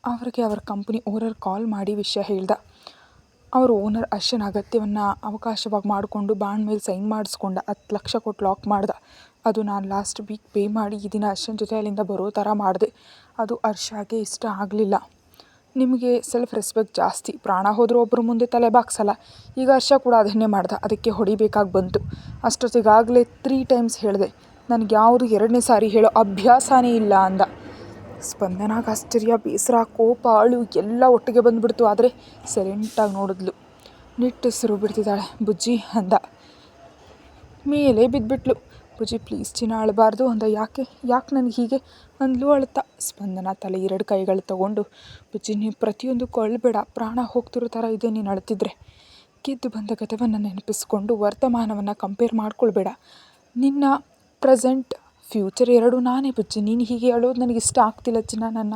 ಅವ್ರಿಗೆ ಅವರ ಕಂಪ್ನಿ ಓನರ್ ಕಾಲ್ ಮಾಡಿ ವಿಷಯ ಹೇಳ್ದ. ಅವರು ಓನರ್ ಹರ್ಷನ ಅಗತ್ಯವನ್ನು ಅವಕಾಶವಾಗಿ ಮಾಡಿಕೊಂಡು ಬಾಂಡ್ ಮೇಲೆ ಸೈನ್ ಮಾಡಿಸ್ಕೊಂಡ. 10 ಲಕ್ಷ ಕೊಟ್ಟು ಲಾಕ್ ಮಾಡ್ದ. ಅದು ನಾನು ಲಾಸ್ಟ್ ವೀಕ್ ಪೇ ಮಾಡಿ ಈ ದಿನ ಹರ್ಷನ ಜೊತೆ ಅಲ್ಲಿಂದ ಬರೋ ಥರ ಮಾಡಿದೆ. ಅದು ಹರ್ಷಗೆ ಇಷ್ಟ ಆಗಲಿಲ್ಲ. ನಿಮಗೆ ಸೆಲ್ಫ್ ರೆಸ್ಪೆಕ್ಟ್ ಜಾಸ್ತಿ, ಪ್ರಾಣ ಹೋದರೂ ಒಬ್ಬರ ಮುಂದೆ ತಲೆ ಬಾಗ್ಸಲ್ಲ. ಈಗ ಹರ್ಷ ಕೂಡ ಅದನ್ನೇ ಮಾಡ್ದ, ಅದಕ್ಕೆ ಹೊಡಿಬೇಕಾಗಿ ಬಂತು. ಅಷ್ಟೊತ್ತಿಗಾಗಲೇ 3 ಟೈಮ್ಸ್ ಹೇಳಿದೆ, ನನಗೆ ಯಾವುದು 2ನೇ ಸಾರಿ ಹೇಳೋ ಅಭ್ಯಾಸನೇ ಇಲ್ಲ ಅಂದ. ಸ್ಪಂದನಾಗ ಆಶ್ಚರ್ಯ, ಬೇಸರ, ಕೋಪ, ಅಳು ಎಲ್ಲ ಒಟ್ಟಿಗೆ ಬಂದುಬಿಡ್ತು. ಆದರೆ ಸೈಲೆಂಟಾಗಿ ನೋಡಿದ್ಲು. ನಿಟ್ಟುಸಿರು ಬಿಡ್ತಿದ್ದಾಳೆ. ಬುಜ್ಜಿ ಅಂದ. ಮೇಲೆ ಬಿದ್ದುಬಿಟ್ಲು. ಬುಜ್ಜಿ ಪ್ಲೀಸ್ ಚಿನ್ನ ಅಳಬಾರ್ದು ಅಂದ. ಯಾಕೆ ನನಗೆ ಹೀಗೆ ಅಂದ್ಲು ಅಳ್ತಾ. ಸ್ಪಂದನ ತಲೆ 2 ಕೈಗಳು ತಗೊಂಡು, ಬುಜ್ಜಿ ನೀನು ಪ್ರತಿಯೊಂದಕ್ಕೂ ಅಳಬೇಡ, ಪ್ರಾಣ ಹೋಗ್ತಿರೋ ಥರ ಇದೆ ನೀನು ಅಳ್ತಿದ್ರೆ. ಗೆದ್ದು ಬಂದ ಗತವನ್ನು ನೆನಪಿಸ್ಕೊಂಡು ವರ್ತಮಾನವನ್ನು ಕಂಪೇರ್ ಮಾಡ್ಕೊಳ್ಬೇಡ. ನಿನ್ನ ಪ್ರೆಸೆಂಟ್ ಫ್ಯೂಚರ್ 2 ನಾನೇ ಬುಜ್ಜಿ. ನೀನು ಹೀಗೆ ಅಳೋದು ನನಗೆ ಇಷ್ಟ ಆಗ್ತಿಲ್ಲ ಚಿನ್ನ. ನನ್ನ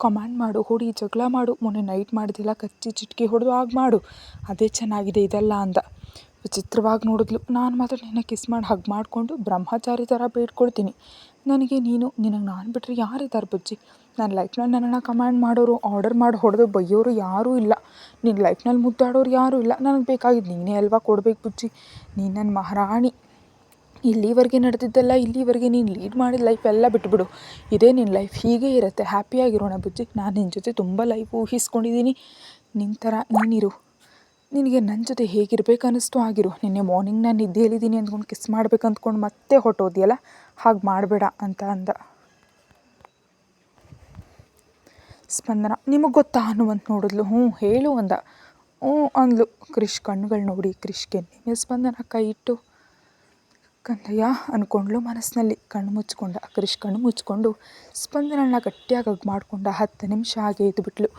ಕಮಾಂಡ್ ಮಾಡು, ಹೊಡಿ, ಜಗಳ ಮಾಡು. ಮೊನ್ನೆ ನೈಟ್ ಮಾಡಿದಿಲ್ಲ, ಕಚ್ಚಿ ಚಿಟಕಿ ಹೊಡೆದು ಆಗ ಮಾಡು, ಅದೇ ಚೆನ್ನಾಗಿದೆ, ಇದೆಲ್ಲ ಅಂದ. ವಿಚಿತ್ರವಾಗಿ ನೋಡಿದ್ಲು. ನಾನು ಮಾತ್ರ ನಿನ್ನ ಕಿಸ್ ಮಾಡಿ ಹಗ್ ಮಾಡಿಕೊಂಡು ಬ್ರಹ್ಮಚಾರಿ ಥರ ಬೇಡ್ಕೊಳ್ತೀನಿ. ನನಗೆ ನಿನಗೆ ನಾನು ಬಿಟ್ಟರೆ ಯಾರಿದ್ದಾರೆ ಬುಜ್ಜಿ? ನನ್ನ ಲೈಫ್ನಲ್ಲಿ ನನ್ನನ್ನು ಕಮಾಂಡ್ ಮಾಡೋರು, ಆರ್ಡರ್ ಮಾಡಿ ಹೊಡೆದು ಬೈಯೋರು ಯಾರೂ ಇಲ್ಲ. ನಿನ್ನ ಲೈಫ್ನಲ್ಲಿ ಮುದ್ದಾಡೋರು ಯಾರೂ ಇಲ್ಲ. ನನಗೆ ಬೇಕಾಗಿದ್ದು ನೀನೇ ಅಲ್ವಾ ಕೊಡ್ಬೇಕು ಬುಜ್ಜಿ. ನೀನು ನನ್ನ ಮಹಾರಾಣಿ. ಇಲ್ಲಿವರೆಗೆ ನಡೆದಿದ್ದೆಲ್ಲ, ಇಲ್ಲಿವರೆಗೆ ನೀನು ಲೀಡ್ ಮಾಡಿದ ಲೈಫ್ ಎಲ್ಲ ಬಿಟ್ಬಿಡು. ಇದೇ ನಿನ್ನ ಲೈಫ್, ಹೀಗೇ ಇರುತ್ತೆ, ಹ್ಯಾಪಿಯಾಗಿರೋಣ ಬುಜ್ಜಿ. ನಾನು ನಿನ್ನ ಜೊತೆ ತುಂಬ ಲೈಫ್ ಊಹಿಸ್ಕೊಂಡಿದ್ದೀನಿ. ನಿನ್ನ ಥರ ನೀನಿರು. ನಿನಗೆ ನನ್ನ ಜೊತೆ ಹೇಗಿರ್ಬೇಕು ಅನ್ನಿಸ್ತು ಆಗಿರು. ನಿನ್ನೆ ಮಾರ್ನಿಂಗ್ ನಾನು ನಿದ್ದೆಯಲ್ಲಿದ್ದೀನಿ ಅಂದ್ಕೊಂಡು ಕಿಸ್ ಮಾಡ್ಬೇಕು ಅಂದ್ಕೊಂಡು ಮತ್ತೆ ಹೊಟ್ಟೋದಿಯಲ್ಲ, ಹಾಗೆ ಮಾಡಬೇಡ ಅಂತ ಅಂದ. ಸ್ಪಂದನ ನಿಮಗೆ ಗೊತ್ತಾ ಅನ್ನುವಂತ ನೋಡಿದ್ಲು. ಹೇಳು ಅಂದ. ಅಂದ್ಲು. ಕ್ರಿಶ್ ಕಣ್ಣುಗಳು ನೋಡಿ ಕ್ರಿಶ್ಗೆ ಮೇಲೆ ಸ್ಪಂದನ ಕೈ ಇಟ್ಟು ಕಂದಯ್ಯ ಅಂದ್ಕೊಂಡ್ಲು ಮನಸ್ಸಿನಲ್ಲಿ. ಕಣ್ಣು ಮುಚ್ಕೊಂಡ. ಕ್ರಿಶ್ ಕಣ್ಣು ಮುಚ್ಕೊಂಡು ಸ್ಪಂದನನ್ನ ಗಟ್ಟಿಯಾಗಿ ಹಗ್ ಮಾಡಿಕೊಂಡ. 10 ನಿಮಿಷ ಹಾಗೆ ಇದ್ದುಬಿಟ್ಲು.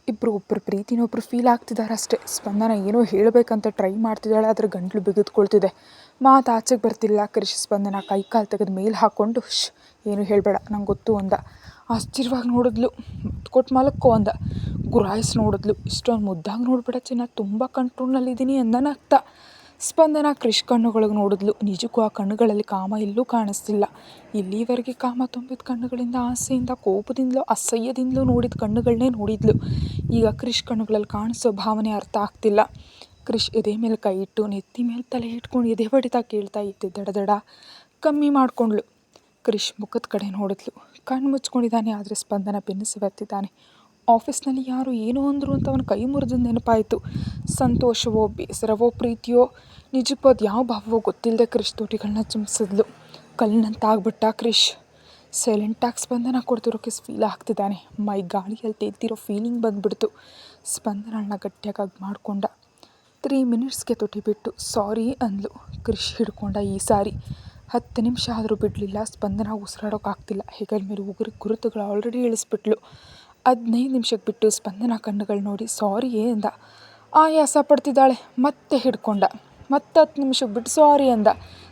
ಇಬ್ಬರು ಒಬ್ಬರು ಪ್ರೀತಿನೊಬ್ಬರು ಫೀಲ್ ಆಗ್ತಿದ್ದಾರೆ ಅಷ್ಟೇ. ಸ್ಪಂದನ ಏನೋ ಹೇಳಬೇಕಂತ ಟ್ರೈ ಮಾಡ್ತಿದ್ದಾಳೆ, ಆದರೆ ಗಂಟ್ಲು ಬಿಗಿದ್ಕೊಳ್ತಿದೆ, ಮಾತು ಆಚೆಗೆ ಬರ್ತಿಲ್ಲ. ಕ್ರಿಶ್ ಸ್ಪಂದನ ಕೈ ಕಾಲು ತೆಗೆದು ಮೇಲೆ ಹಾಕ್ಕೊಂಡು ಏನು ಹೇಳಬೇಡ ನಂಗೆ ಗೊತ್ತು ಅಂದ. ಆಶ್ಚರ್ಯವಾಗಿ ನೋಡಿದ್ಲು. ಕೊಟ್ಟು ಮಲಕ್ಕೋ ಅಂದ. ಗುರಾಯಿಸಿ ನೋಡಿದ್ಲು. ಇಷ್ಟೊಂದು ಮುದ್ದಾಗಿ ನೋಡ್ಬೇಡ ಚಿನ್ನ, ತುಂಬ ಕಂಟ್ರೋಲ್ನಲ್ಲಿದ್ದೀನಿ ಅಂದನಗ್ತ. ಸ್ಪಂದನ ಕ್ರಿಶ್ ಕಣ್ಣುಗಳಿಗೆ ನೋಡಿದ್ಲು. ನಿಜಕ್ಕೂ ಆ ಕಣ್ಣುಗಳಲ್ಲಿ ಕಾಮ ಎಲ್ಲೂ ಕಾಣಿಸ್ತಿಲ್ಲ. ಇಲ್ಲಿವರೆಗೆ ಕಾಮ ತುಂಬಿದ ಕಣ್ಣುಗಳಿಂದ, ಆಸೆಯಿಂದ, ಕೋಪದಿಂದಲೂ ಅಸಹ್ಯದಿಂದಲೂ ನೋಡಿದ ಕಣ್ಣುಗಳನ್ನೇ ನೋಡಿದ್ಲು. ಈಗ ಕ್ರಿಶ್ ಕಣ್ಣುಗಳಲ್ಲಿ ಕಾಣಿಸೋ ಭಾವನೆ ಅರ್ಥ ಆಗ್ತಿಲ್ಲ. ಕ್ರಿಶ್ ಎದೆ ಮೇಲೆ ಕೈ ಇಟ್ಟು ನೆತ್ತಿ ಮೇಲೆ ತಲೆ ಇಟ್ಕೊಂಡು ಎದೆ ಬಡಿತಾ ಕೇಳ್ತಾ ಇತ್ತು. ದಡ ಕಮ್ಮಿ ಮಾಡಿಕೊಂಡ್ಳು. ಕ್ರಿಶ್ ಮುಖದ ಕಡೆ ನೋಡಿದ್ಲು. ಕಣ್ಣು ಮುಚ್ಕೊಂಡಿದ್ದಾನೆ, ಆದರೆ ಸ್ಪಂದನ ಬೆನ್ನು ಸವರ್ತಿದ್ದಾನೆ. ಆಫೀಸ್ನಲ್ಲಿ ಯಾರು ಏನೋ ಅಂದರು ಅಂತ ಅವನ ಕೈ ಮುರಿದ ನೆನಪಾಯಿತು. ಸಂತೋಷವೋ ಬೇಸರವೋ ಪ್ರೀತಿಯೋ ನಿಜಕ್ಕೂ ಅದು ಯಾವ ಭಾವವೋ ಗೊತ್ತಿಲ್ಲದೆ ಕ್ರಿಶ್ ತುಟಿಗಳನ್ನ ಚಿಮ್ಸಿದ್ಲು. ಕಲ್ಲಿನಂತಾಗ್ಬಿಟ್ಟ ಕ್ರಿಶ್. ಸೈಲೆಂಟಾಗಿ ಸ್ಪಂದನ ಕೊಡ್ತಿರೋ ಕಿಸ್ ಫೀಲ್ ಆಗ್ತಿದ್ದಾನೆ. ಮೈ ಗಾಳಿಯಲ್ಲಿ ತೇಲ್ತಿರೋ ಫೀಲಿಂಗ್ ಬಂದುಬಿಡ್ತು. ಸ್ಪಂದನಳನ್ನ ಗಟ್ಟಿಯಾಗಿ ಮಾಡಿಕೊಂಡ. 3 ಮಿನಿಟ್ಸ್ಗೆ ತುಟಿ ಬಿಟ್ಟು ಸಾರಿ ಅಂದ್ಲು. ಕ್ರಿಶ್ ಹಿಡ್ಕೊಂಡ ಈ ಸಾರಿ. 10 ನಿಮಿಷ ಆದರೂ ಬಿಡಲಿಲ್ಲ. ಸ್ಪಂದನ ಉಸಿರಾಡೋಕ್ಕಾಗ್ತಿಲ್ಲ. ಹೆಗಲ ಮೇಲೆ ಉಗುರು ಗುರುತುಗಳು ಆಲ್ರೆಡಿ ಇಳಿಸ್ಬಿಟ್ಲು. 15 ನಿಮಿಷಕ್ಕೆ ಬಿಟ್ಟು ಸ್ಪಂದನ ಕಣ್ಣುಗಳು ನೋಡಿ ಸಾರಿ ಅಂದ. ಆಯಾಸ ಪಡ್ತಿದ್ದಾಳೆ. ಮತ್ತೆ ಹಿಡ್ಕೊಂಡ. ಮತ್ತೆ 10 ನಿಮಿಷಕ್ಕೆ ಬಿಟ್ಟು ಸಾರಿ ಅಂದ.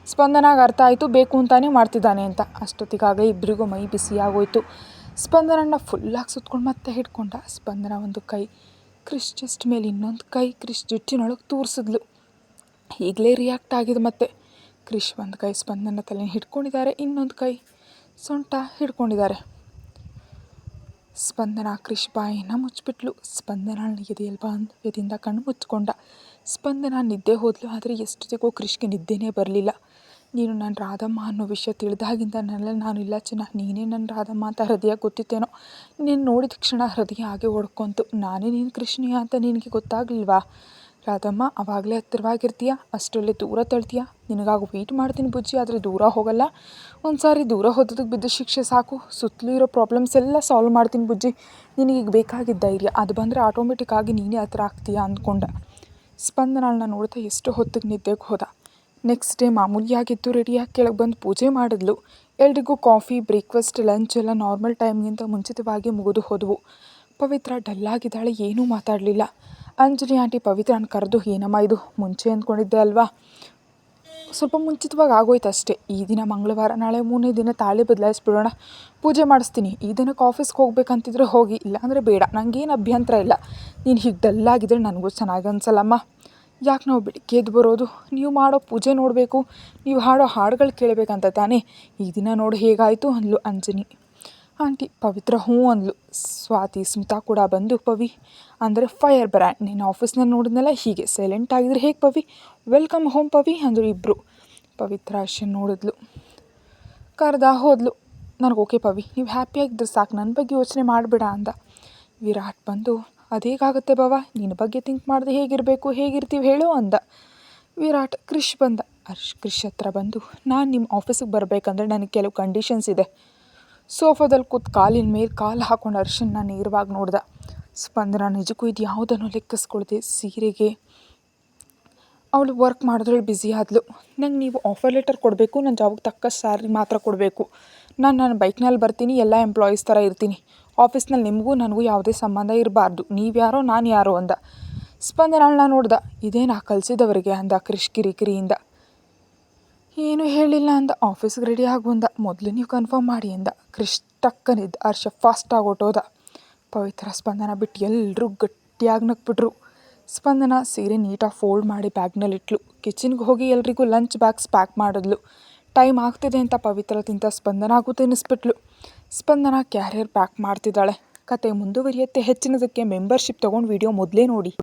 ಸ್ಪಂದನಾಗ ಅರ್ಥ ಆಯಿತು ಬೇಕು ಅಂತಾನೆ ಮಾಡ್ತಿದ್ದಾನೆ ಅಂತ. ಅಷ್ಟೊತ್ತಿಗಾಗ ಇಬ್ಬರಿಗೂ ಮೈ ಬಿಸಿ ಆಗೋಯ್ತು. ಸ್ಪಂದನನ್ನ ಫುಲ್ಲಾಗಿ ಸುತ್ಕೊಂಡು ಮತ್ತೆ ಹಿಡ್ಕೊಂಡ. ಸ್ಪಂದನ ಒಂದು ಕೈ ಕ್ರಿಶ್ ಚೆಸ್ಟ್ ಮೇಲೆ, ಇನ್ನೊಂದು ಕೈ ಕ್ರಿಶ್ ಜುಟ್ಟಿನೊಳಗೆ ತೂರಿಸಿದ್ಲು. ಈಗಲೇ ರಿಯಾಕ್ಟ್ ಆಗಿದೆ ಮತ್ತೆ. ಕ್ರಿಶ್ ಒಂದು ಕೈ ಸ್ಪಂದನ ತಲೆ ಹಿಡ್ಕೊಂಡಿದ್ದಾರೆ, ಇನ್ನೊಂದು ಕೈ ಸೊಂಟ ಹಿಡ್ಕೊಂಡಿದ್ದಾರೆ. ಸ್ಪಂದನ ಕ್ರಿಶ್ ಬಾಯಿನ ಮುಚ್ಚಿಬಿಟ್ಲು. ಸ್ಪಂದನ ಎದೆಯಲ್ಲಿ ಬಂದು ಎದೆಯಿಂದ ಕಣ್ಣು ಮುಚ್ಕೊಂಡ. ಸ್ಪಂದನ ನಿದ್ದೆ ಹೋದ್ಲು. ಆದರೆ ಎಷ್ಟೊತ್ತಿಗೂ ಕ್ರಿಶ್ಗೆ ನಿದ್ದೆನೇ ಬರಲಿಲ್ಲ. ನೀನು ನನ್ನ ರಾಧಮ್ಮ ಅನ್ನೋ ವಿಷಯ ತಿಳಿದಾಗಿಂದ ನಾನು ಇಲ್ಲ ಚಿನ್ನ, ನೀನೇ ನನ್ನ ರಾಧಮ್ಮ ಅಂತ ಹೃದಯ ಗೊತ್ತಿತ್ತೇನೋ. ನೀನು ನೋಡಿದ ಕ್ಷಣ ಹೃದಯ ಹಾಗೆ ಹೊಡ್ಕೊಂತು. ನಾನೇ ನೀನು ಕೃಷ್ಣೀಯ ಅಂತ ನಿನಗೆ ಗೊತ್ತಾಗಲಿಲ್ವಾ ರಾಧಮ್ಮ? ಆವಾಗಲೇ ಹತ್ತಿರವಾಗಿರ್ತೀಯ, ಅಷ್ಟರಲ್ಲೇ ದೂರ ತಳ್ತೀಯ. ನಿನಗಾಗಿ ವೆಯ್ಟ್ ಮಾಡ್ತೀನಿ ಬುಜ್ಜಿ, ಆದರೆ ದೂರ ಹೋಗಲ್ಲ. ಒಂದು ಸಾರಿ ದೂರ ಹೋದದಕ್ಕೆ ಬಿದ್ದ ಶಿಕ್ಷೆ ಸಾಕು. ಸುತ್ತಲೂ ಇರೋ ಪ್ರಾಬ್ಲಮ್ಸ್ ಎಲ್ಲ ಸಾಲ್ವ್ ಮಾಡ್ತೀನಿ ಬುಜ್ಜಿ. ನಿನಗೀಗ ಬೇಕಾಗಿದ್ದ ಧೈರ್ಯ ಅದು ಬಂದರೆ ಆಟೋಮೆಟಿಕ್ಕಾಗಿ ನೀನೇ ಹತ್ರ ಆಗ್ತೀಯ ಅಂದ್ಕೊಂಡ. ಸ್ಪಂದನಳನ್ನ ನೋಡ್ತಾ ಎಷ್ಟು ಹೊತ್ತಿಗೆ ನಿದ್ದೆಗೆ ಹೋದ. ನೆಕ್ಸ್ಟ್ ಡೇ ಮಾಮೂಲಿಯಾಗಿದ್ದು ರೆಡಿಯಾಗಿ ಕೆಳಗೆ ಬಂದು ಪೂಜೆ ಮಾಡಿದ್ಲು. ಎಲ್ರಿಗೂ ಕಾಫಿ, ಬ್ರೇಕ್ಫಾಸ್ಟ್, ಲಂಚ್ ಎಲ್ಲ ನಾರ್ಮಲ್ ಟೈಮ್ಗಿಂತ ಮುಂಚಿತವಾಗಿ ಮುಗಿದು ಹೋದವು. ಪವಿತ್ರ ಡಲ್ಲಾಗಿದ್ದಾಳೆ, ಏನೂ ಮಾತಾಡಲಿಲ್ಲ. ಅಂಜಲಿ ಆಂಟಿ ಪವಿತ್ರನ ಕರೆದು, ಏನಮ್ಮ ಇದು ಮುಂಚೆ ಅಂದ್ಕೊಂಡಿದ್ದೆ ಅಲ್ವಾ, ಸ್ವಲ್ಪ ಮುಂಚಿತವಾಗಿ ಆಗೋಯ್ತು ಅಷ್ಟೇ. ಈ ದಿನ ಮಂಗಳವಾರ, ನಾಳೆ 3ನೇ ದಿನ ತಾಳಿ ಬದಲಾಯಿಸ್ಬಿಡೋಣ. ಪೂಜೆ ಮಾಡಿಸ್ತೀನಿ. ಈ ದಿನಕ್ಕೆ ಆಫೀಸ್ಗೆ ಹೋಗ್ಬೇಕಂತಿದ್ರೆ ಹೋಗಿ, ಇಲ್ಲಾಂದರೆ ಬೇಡ, ನನಗೇನು ಅಭ್ಯಂತರ ಇಲ್ಲ. ನೀನು ಹೀಗೆ ಡಲ್ಲಾಗಿದ್ದರೆ ನನಗೂ ಚೆನ್ನಾಗಿ ಅನ್ಸಲ್ಲಮ್ಮ. ಯಾಕೆ ನಾವು ಬೆಳಿಗ್ಗೆ ಎದ್ದು ಬರೋದು? ನೀವು ಮಾಡೋ ಪೂಜೆ ನೋಡಬೇಕು, ನೀವು ಹಾಡೋ ಹಾಡುಗಳು ಕೇಳಬೇಕಂತ ತಾನೇ. ಈ ದಿನ ನೋಡಿ ಹೇಗಾಯಿತು ಅಂದ್ಲು ಅಂಜನಿ ಆಂಟಿ. ಪವಿತ್ರ ಹ್ಞೂ ಅಂದ್ಲು. ಸ್ವಾತಿ, ಸ್ಮಿತಾ ಕೂಡ ಬಂದು, ಪವಿ ಅಂದರೆ ಫೈರ್ ಬ್ರ್ಯಾಂಡ್, ನೀನು ಆಫೀಸ್ನಲ್ಲಿ ನೋಡಿದ್ನಲ್ಲ ಹೀಗೆ ಸೈಲೆಂಟ್ ಆಗಿದ್ರೆ ಹೇಗೆ ಪವಿ? ವೆಲ್ಕಮ್ ಹೋಮ್ ಪವಿ ಅಂದರು ಇಬ್ಬರು. ಪವಿತ್ರ ಅಷ್ಟನ್ನು ನೋಡಿದ್ಲು, ಕರೆದ ಹೋದ್ಲು. ನನಗೆ ಓಕೆ ಪವಿ, ನೀವು ಹ್ಯಾಪಿಯಾಗಿದ್ದರೆ ಸಾಕು, ನನ್ನ ಬಗ್ಗೆ ಯೋಚನೆ ಮಾಡಬೇಡ ಅಂದ. ವಿರಾಟ್ ಬಂದು, ಅದೇಗಾಗುತ್ತೆ ಬಾವ, ನಿನ್ನ ಬಗ್ಗೆ ಥಿಂಕ್ ಮಾಡಿದೆ ಹೇಗಿರ್ತೀವಿ ಹೇಳು ಅಂದ. ವಿರಾಟ್. ಕ್ರಿಶ್ ಬಂದ. ಕ್ರಿಶ್ ಹತ್ರ ಬಂದು, ನಾನು ನಿಮ್ಮ ಆಫೀಸಿಗೆ ಬರಬೇಕಂದ್ರೆ ನನಗೆ ಕೆಲವು ಕಂಡೀಷನ್ಸ್ ಇದೆ. ಸೋಫಾದಲ್ಲಿ ಕೂತು ಕಾಲಿನ ಮೇಲೆ ಕಾಲು ಹಾಕೊಂಡು ಅರ್ಶನ್ನ ನೇರವಾಗಿ ನೋಡ್ದ. ಸ್ಪಂದನ ನಿಜಕ್ಕೂ ಇದು ಯಾವುದನ್ನು ಲೆಕ್ಕಿಸ್ಕೊಳ್ದೆ ಸೀರೆಗೆ ಅವಳು ವರ್ಕ್ ಮಾಡೋದ್ರಲ್ಲಿ ಬ್ಯುಸಿ ಆದ್ಲು. ನಂಗೆ ನೀವು ಆಫರ್ ಲೆಟರ್ ಕೊಡಬೇಕು, ನನ್ನ ಜಾಬ್ಗೆ ತಕ್ಕ ಸ್ಯಾಲ್ರಿ ಮಾತ್ರ ಕೊಡಬೇಕು. ನಾನು ಬೈಕ್ನಲ್ಲಿ ಬರ್ತೀನಿ, ಎಲ್ಲ ಎಂಪ್ಲಾಯೀಸ್ ಥರ ಇರ್ತೀನಿ. ಆಫೀಸ್ನಲ್ಲಿ ನಿಮಗೂ ನನಗೂ ಯಾವುದೇ ಸಂಬಂಧ ಇರಬಾರ್ದು. ನೀವು ಯಾರೋ ನಾನು ಯಾರೋ ಅಂದ. ಸ್ಪಂದನಳನ್ನ ನೋಡ್ದ. ಇದೇನಾ ಕಲಿಸಿದವರಿಗೆ ಅಂದ ಕ್ರಿಶ್ ಕಿರಿಕಿರಿಯಿಂದ. ಏನೂ ಹೇಳಿಲ್ಲ ಅಂದ. ಆಫೀಸ್ಗೆ ರೆಡಿಯಾಗಿ ಬಂದ. ಮೊದಲು ನೀವು ಕನ್ಫರ್ಮ್ ಮಾಡಿ ಅಂದ. ಕ್ರಿಶ್ ಟಕ್ಕನಿದ್ದ. ಹರ್ಷ ಫಾಸ್ಟಾಗಿ ಹೊಟ್ಟೋದ. ಪವಿತ್ರ ಸ್ಪಂದನ ಬಿಟ್ಟು ಎಲ್ಲರೂ ಗಟ್ಟಿಯಾಗಿ ನಕ್ಬಿಟ್ರು. ಸ್ಪಂದನ ಸೀರೆ ನೀಟಾಗಿ ಫೋಲ್ಡ್ ಮಾಡಿ ಬ್ಯಾಗ್ನಲ್ಲಿಟ್ಲು. ಕಿಚನ್ಗೆ ಹೋಗಿ ಎಲ್ರಿಗೂ ಲಂಚ್ ಬಾಕ್ಸ್ ಪ್ಯಾಕ್ ಮಾಡಿದ್ಲು. ಟೈಮ್ ಆಗ್ತಿದೆ ಅಂತ ಪವಿತ್ರ ತಿಂತ ಸ್ಪಂದನಾಗೂ ತಿನ್ನಿಸ್ಬಿಟ್ಲು. ಸ್ಪಂದನ ಕ್ಯಾರಿಯರ್ ಪ್ಯಾಕ್ ಮಾಡ್ತಿದ್ದಾಳೆ. ಕತೆ ಮುಂದುವರಿಯುತ್ತೆ. ಹೆಚ್ಚಿನದಕ್ಕೆ ಮೆಂಬರ್ಶಿಪ್ ತೊಗೊಂಡು ವಿಡಿಯೋ ಮೊದಲೇ ನೋಡಿ.